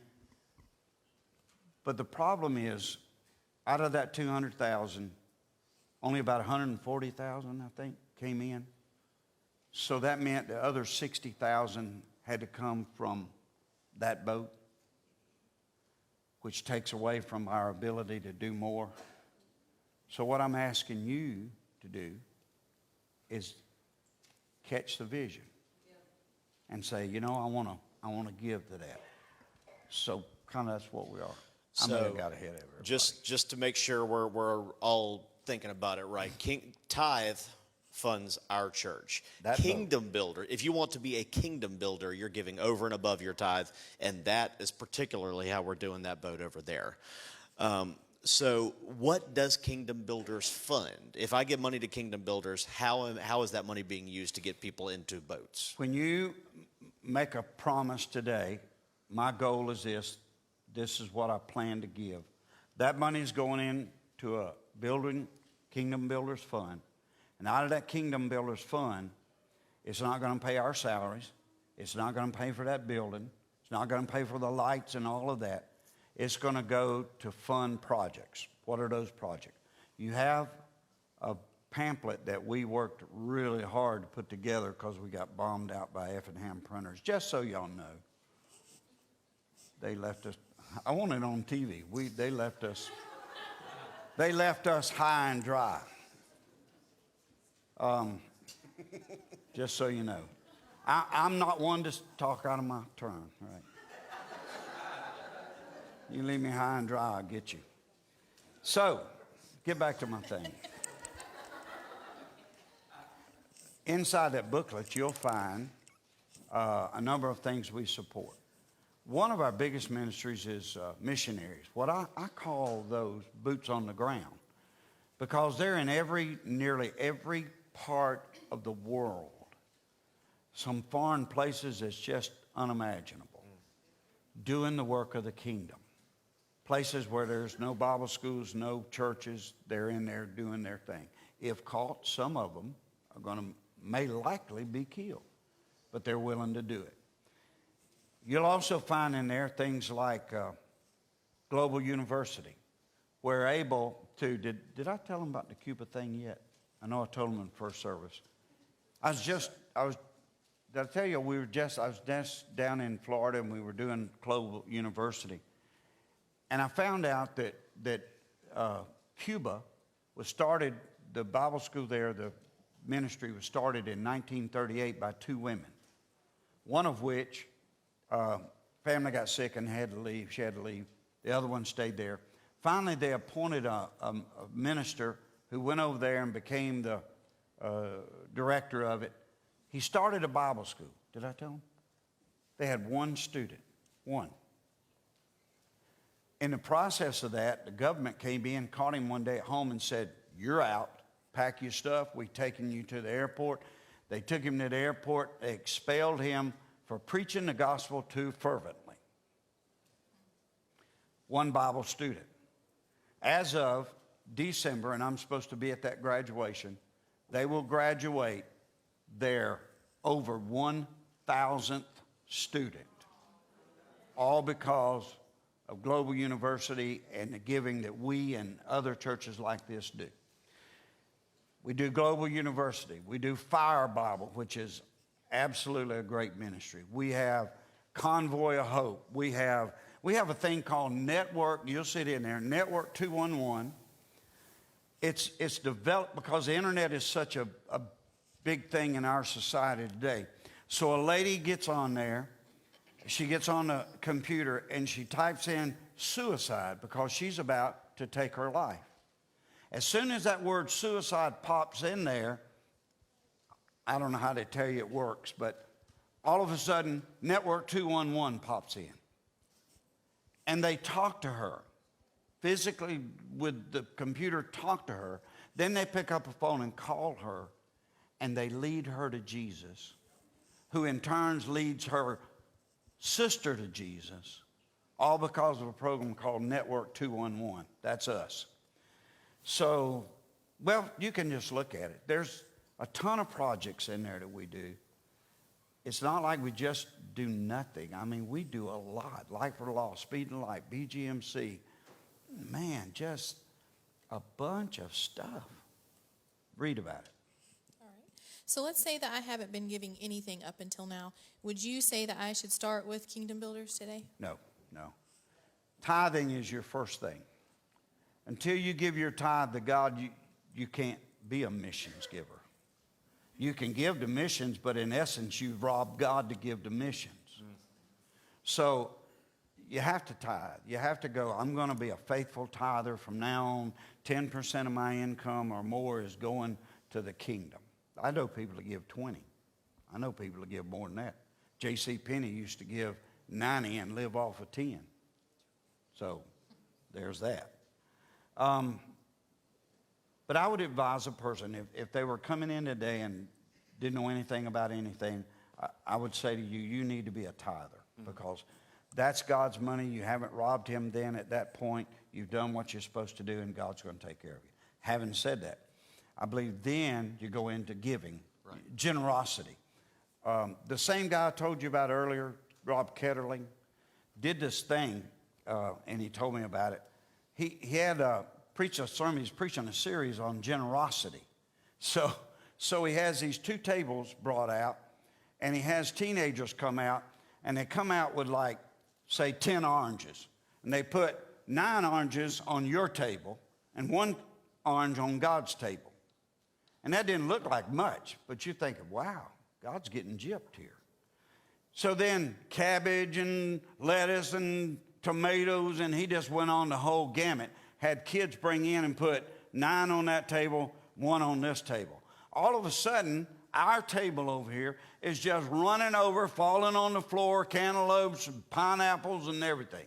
But the problem is, out of that 200,000, only about 140,000, I think, came in. So that meant the other 60,000 had to come from that boat, which takes away from our ability to do more. So what I'm asking you to do is catch the vision and say, you know, I want to give to that. So kind of that's what we are. I may have got ahead of everybody. Just to make sure we're all thinking about it right. Tithe funds our church. That Kingdom builder. If you want to be a kingdom builder, you're giving over and above your tithe, and that is particularly how we're doing that boat over there. So what does Kingdom Builders fund? If I give money to Kingdom Builders, how is that money being used to get people into boats? When you make a promise today, my goal is this. This is what I plan to give. That money is going into a building Kingdom Builders Fund. And out of that Kingdom Builders Fund, it's not going to pay our salaries. It's not going to pay for that building. It's not going to pay for the lights and all of that. It's going to go to fund projects. What are those projects? You have a pamphlet that we worked really hard to put together because we got bombed out by Effingham printers. Just so y'all know, they left us. I want it on TV. They left us. They left us high and dry. Just so you know, I'm not one to talk out of my turn. Right? You leave me high and dry, I'll get you. So, get back to my thing. Inside that booklet, you'll find a number of things we support. One of our biggest ministries is missionaries. What I call those boots on the ground, because they're in nearly every part of the world. Some foreign places that's just unimaginable. Doing the work of the kingdom. Places where there's no Bible schools, no churches, they're in there doing their thing. If caught, some of them may likely be killed, but they're willing to do it. You'll also find in there things like Global University. We're able to, did I tell them about the Cuba thing yet? I know I told them in first service. Did I tell you I was just down in Florida and we were doing Global University. And I found out that Cuba was started, the Bible school there, the ministry was started in 1938 by two women. One of which, family got sick and had to leave, she had to leave. The other one stayed there. Finally, they appointed a minister who went over there and became the director of it. He started a Bible school. Did I tell him? They had one student, one. In the process of that, the government came in, caught him one day at home and said, "You're out. Pack your stuff. We're taking you to the airport." They took him to the airport. They expelled him for preaching the gospel too fervently. One Bible student. As of December, and I'm supposed to be at that graduation, they will graduate their over 1,000th student, all because of Global University and the giving that we and other churches like this do. We do Global University. We do Fire Bible, which is absolutely a great ministry. We have Convoy of Hope. We have a thing called Network. You'll see it in there, Network 211. It's developed because the internet is such a big thing in our society today. So a lady gets on there, she gets on the computer and she types in suicide because she's about to take her life. As soon as that word suicide pops in there, I don't know how to tell you it works, but all of a sudden, Network 211 pops in. And they talk to her, physically with the computer talk to her. Then they pick up a phone and call her, and they lead her to Jesus, who in turn leads her sister to Jesus, all because of a program called Network 211. That's us. So, well, you can just look at it. There's a ton of projects in there that we do. It's not like we just do nothing. I mean, we do a lot. Life for Law, Speed and Light, BGMC. Man, just a bunch of stuff. Read about it. All right. So let's say that I haven't been giving anything up until now. Would you say that I should start with Kingdom Builders today? No. Tithing is your first thing. Until you give your tithe to God, you can't be a missions giver. You can give to missions, but in essence, you've robbed God to give to missions. So you have to tithe. You have to go, I'm going to be a faithful tither from now on. 10% of my income or more is going to the kingdom. I know people that give 20. I know people that give more than that. J.C. Penney used to give 90 and live off of 10. So there's that. But I would advise a person, if they were coming in today and didn't know anything about anything, I would say to you, you need to be a tither, because that's God's money. You haven't robbed him then at that point. You've done what you're supposed to do, and God's going to take care of you. Having said that, I believe then you go into giving, generosity. The same guy I told you about earlier, Rob Ketterling, did this thing, and he told me about it. He had preached a sermon. He's preaching a series on generosity. So he has these two tables brought out, and he has teenagers come out, and they come out with, like, say 10 oranges, and they put 9 oranges on your table and 1 orange on God's table. And that didn't look like much, but you're thinking, wow, God's getting gypped here. So then cabbage and lettuce and tomatoes, and he just went on the whole gamut. Had kids bring in and put 9 on that table, 1 on this table. All of a sudden, our table over here is just running over, falling on the floor, cantaloupes and pineapples and everything.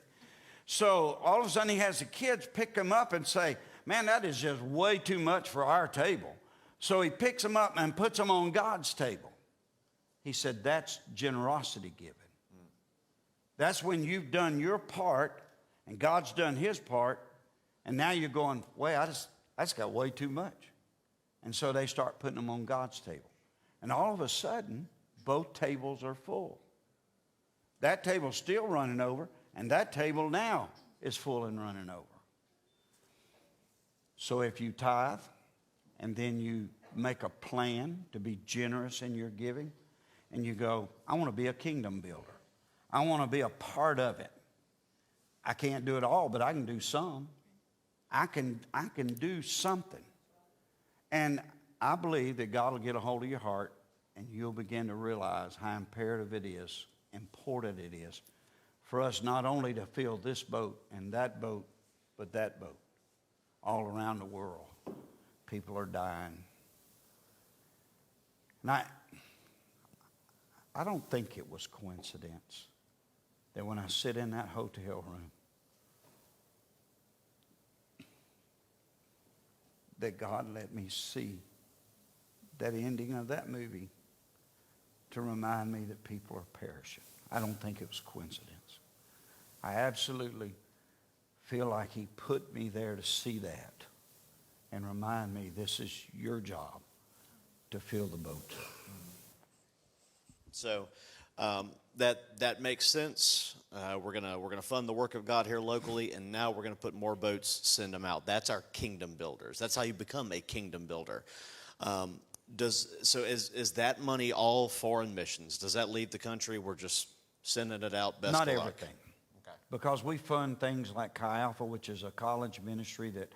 So all of a sudden, he has the kids pick them up and say, man, that is just way too much for our table. So he picks them up and puts them on God's table. He said, that's generosity giving. That's when you've done your part and God's done his part, and now you're going, wait, that's got way too much. And so they start putting them on God's table. And all of a sudden, both tables are full. That table's still running over, and that table now is full and running over. So if you tithe, and then you make a plan to be generous in your giving, and you go, I want to be a kingdom builder. I want to be a part of it. I can't do it all, but I can do some. I can do something. And I believe that God will get a hold of your heart, and you'll begin to realize how imperative it is, important it is, for us not only to fill this boat and that boat, but that boat. All around the world, people are dying. And I don't think it was coincidence that when I sit in that hotel room, that God let me see that ending of that movie to remind me that people are perishing. I don't think it was coincidence. I absolutely feel like he put me there to see that and remind me this is your job to fill the boat. So that makes sense. We're gonna fund the work of God here locally, and now we're gonna put more boats, send them out. That's our kingdom builders. That's how you become a kingdom builder. Is that money all foreign missions? Does that leave the country? We're just sending it out. Best Not of luck. everything. Because we fund things like Chi Alpha, which is a college ministry that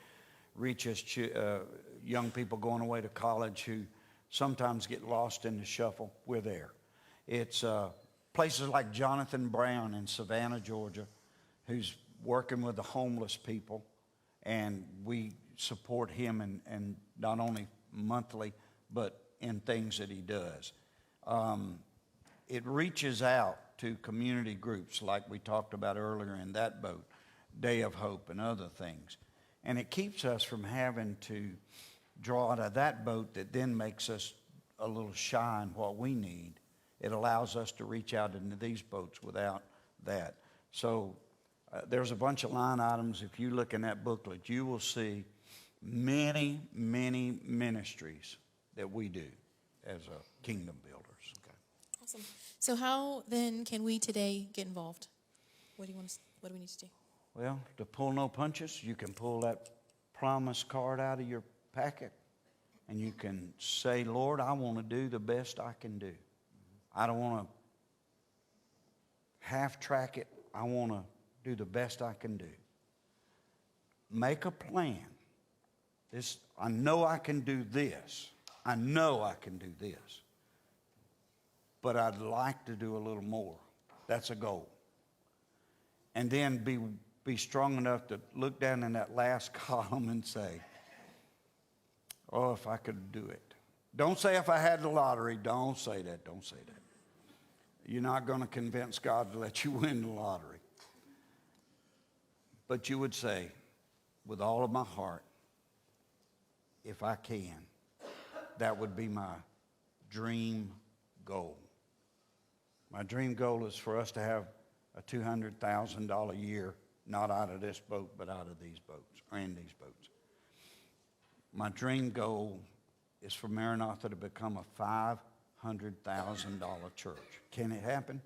reaches young people going away to college who sometimes get lost in the shuffle. We're there. It's places like Jonathan Brown in Savannah, Georgia, who's working with the homeless people, and we support him and not only monthly, but in things that he does. It reaches out to community groups like we talked about earlier in that boat, Day of Hope and other things. And it keeps us from having to draw out of that boat that then makes us a little shy in what we need. It allows us to reach out into these boats without that. So there's a bunch of line items. If you look in that booklet, you will see many, many ministries that we do as a kingdom builders. Okay. Awesome. So how then can we today get involved? What do we need to do? Well, to pull no punches, you can pull that promise card out of your packet, and you can say, Lord, I want to do the best I can do. I don't want to half-track it. I want to do the best I can do. Make a plan. I know I can do this. I know I can do this. But I'd like to do a little more. That's a goal. And then be strong enough to look down in that last column and say, oh, if I could do it. Don't say if I had the lottery. Don't say that. Don't say that. You're not going to convince God to let you win the lottery. But you would say, with all of my heart, if I can, that would be my dream goal. My dream goal is for us to have a $200,000 a year, not out of this boat, but out of these boats, or in these boats. My dream goal is for Maranatha to become a $500,000 church. Can it happen?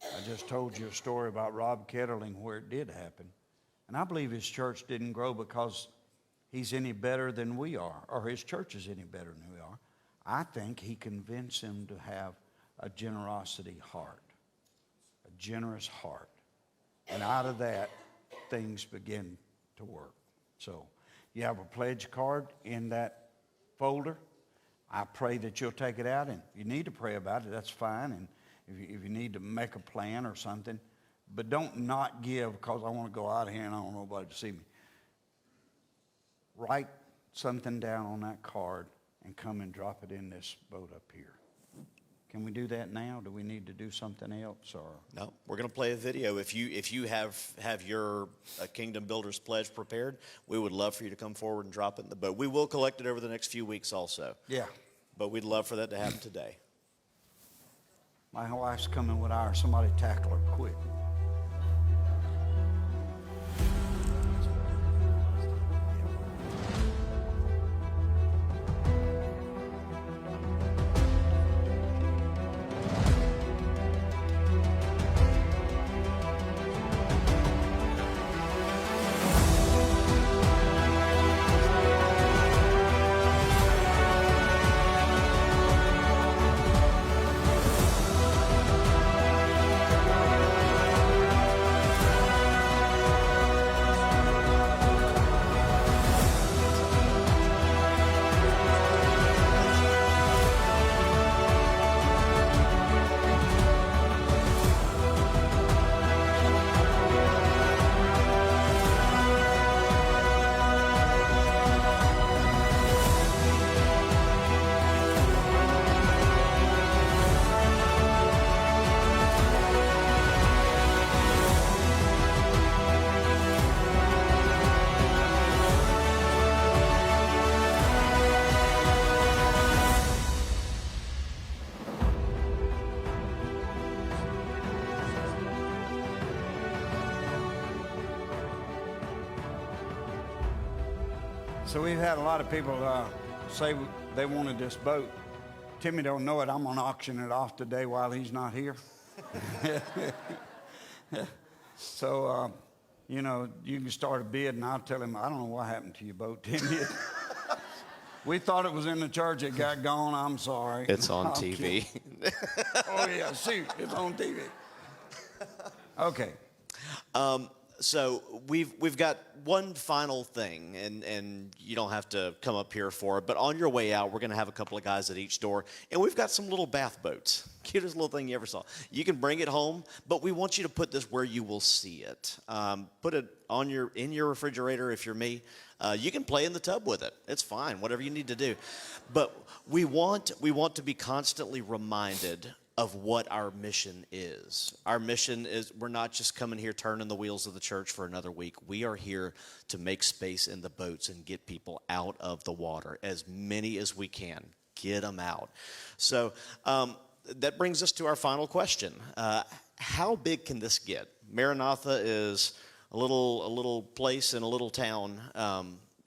I just told you a story about Rob Kettling where it did happen. And I believe his church didn't grow because he's any better than we are, or his church is any better than we are. I think he convinced him to have a generosity heart, a generous heart. And out of that, things begin to work. So you have a pledge card in that folder. I pray that you'll take it out, and if you need to pray about it, that's fine. And if you need to make a plan or something, but don't not give because I want to go out of here and I don't want nobody to see me. Write something down on that card and come and drop it in this boat up here. Can we do that now? Do we need to do something else? Or No, we're going to play a video. If you have your Kingdom Builders Pledge prepared, we would love for you to come forward and drop it in the boat. We will collect it over the next few weeks also. Yeah. But we'd love for that to happen today. My wife's coming with ours. Somebody tackle her quick. So we've had a lot of people say they wanted this boat. Timmy don't know it. I'm going to auction it off today while he's not here. So, you know, you can start a bid, and I'll tell him, I don't know what happened to your boat, Timmy. We thought it was in the church. It got gone. I'm sorry. It's on TV. Oh, yeah. See, it's on TV. Okay. So we've got one final thing, and you don't have to come up here for it, but on your way out, we're going to have a couple of guys at each door, and we've got some little bath boats. Cutest little thing you ever saw. You can bring it home, but we want you to put this where you will see it. Put it in your refrigerator if you're me. You can play in the tub with it. It's fine, whatever you need to do. But we want to be constantly reminded of what our mission is. Our mission is, we're not just coming here turning the wheels of the church for another week. We are here to make space in the boats and get people out of the water, as many as we can. Get them out. So that brings us to our final question. How big can this get? Maranatha is a little place in a little town.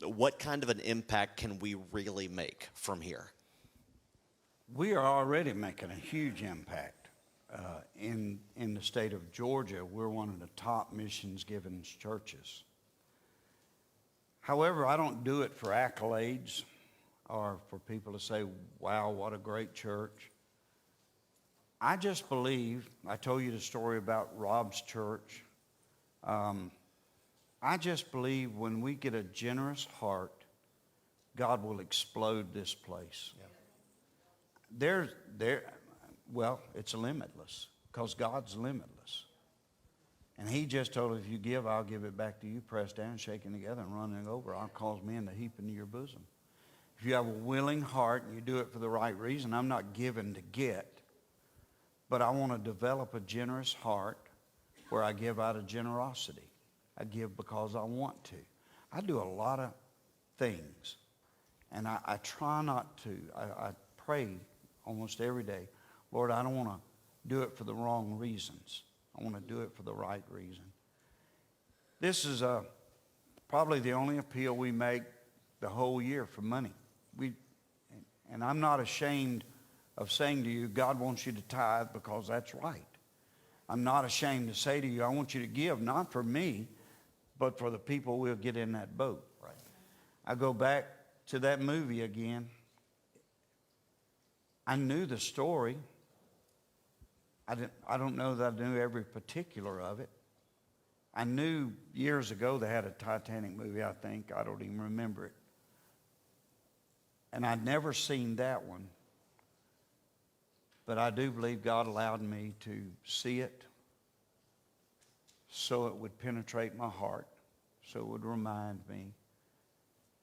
What kind of an impact can we really make from here? We are already making a huge impact in the state of Georgia. We're one of the top missions-giving churches. However, I don't do it for accolades or for people to say, wow, what a great church. I just believe, I told you the story about Rob's church. I just believe when we get a generous heart, God will explode this place. Yeah. Well, it's limitless because God's limitless. And he just told us, if you give, I'll give it back to you, pressed down, shaken together, and running over. I'll cause men to heap into your bosom. If you have a willing heart and you do it for the right reason, I'm not giving to get, but I want to develop a generous heart where I give out of generosity. I give because I want to. I do a lot of things, and I try not to. I pray almost every day, Lord, I don't want to do it for the wrong reasons. I want to do it for the right reason. This is probably the only appeal we make the whole year for money. And I'm not ashamed of saying to you, God wants you to tithe because that's right. I'm not ashamed to say to you, I want you to give, not for me, but for the people we'll get in that boat. Right. I go back to that movie again. I knew the story. I don't know that I knew every particular of it. I knew years ago they had a Titanic movie, I think. I don't even remember it. And I'd never seen that one. But I do believe God allowed me to see it so it would penetrate my heart, so it would remind me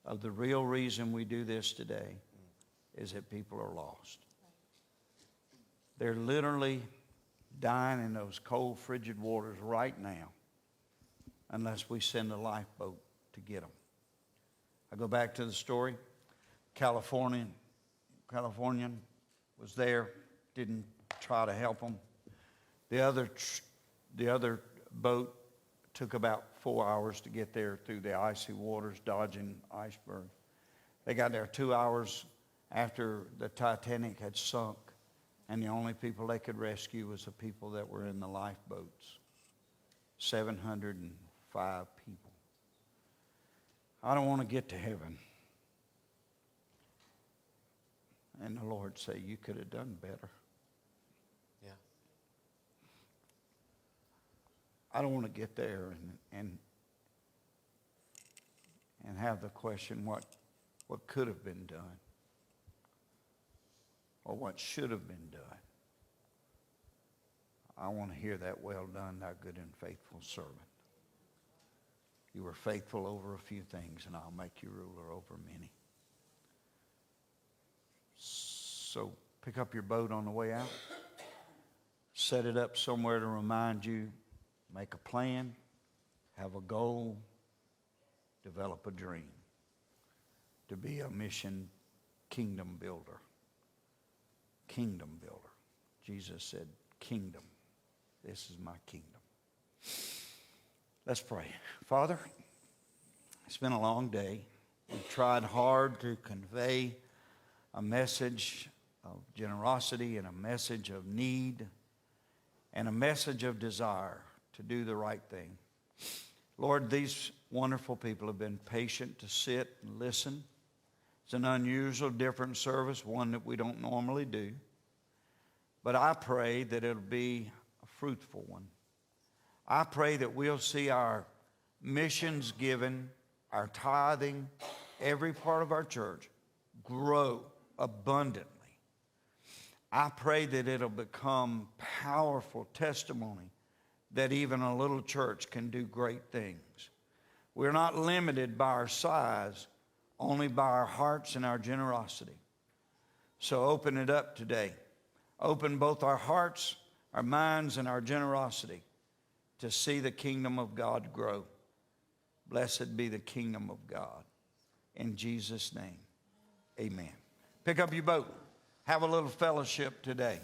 of the real reason we do this today is that people are lost. They're literally dying in those cold, frigid waters right now unless we send a lifeboat to get them. I go back to the story. Californian was there, didn't try to help them. The other boat took about 4 hours to get there through the icy waters, dodging icebergs. They got there 2 hours after the Titanic had sunk, and the only people they could rescue was the people that were in the lifeboats. 705 people. I don't want to get to heaven and the Lord say, you could have done better. Yeah. I don't want to get there and have the question what could have been done or what should have been done. I want to hear that, well done, thou good and faithful servant. You were faithful over a few things, and I'll make you ruler over many. So pick up your boat on the way out. Set it up somewhere to remind you. Make a plan. Have a goal. Develop a dream. To be a mission kingdom builder. Kingdom builder. Jesus said, kingdom. This is my kingdom. Let's pray. Father, it's been a long day. We've tried hard to convey a message of generosity and a message of need and a message of desire to do the right thing. Lord, these wonderful people have been patient to sit and listen. It's an unusual, different service, one that we don't normally do. But I pray that it'll be a fruitful one. I pray that we'll see our missions given, our tithing, every part of our church grow abundantly. I pray that it'll become powerful testimony that even a little church can do great things. We're not limited by our size, only by our hearts and our generosity. So open it up today. Open both our hearts, our minds, and our generosity to see the kingdom of God grow. Blessed be the kingdom of God. In Jesus' name, amen. Pick up your boat. Have a little fellowship today.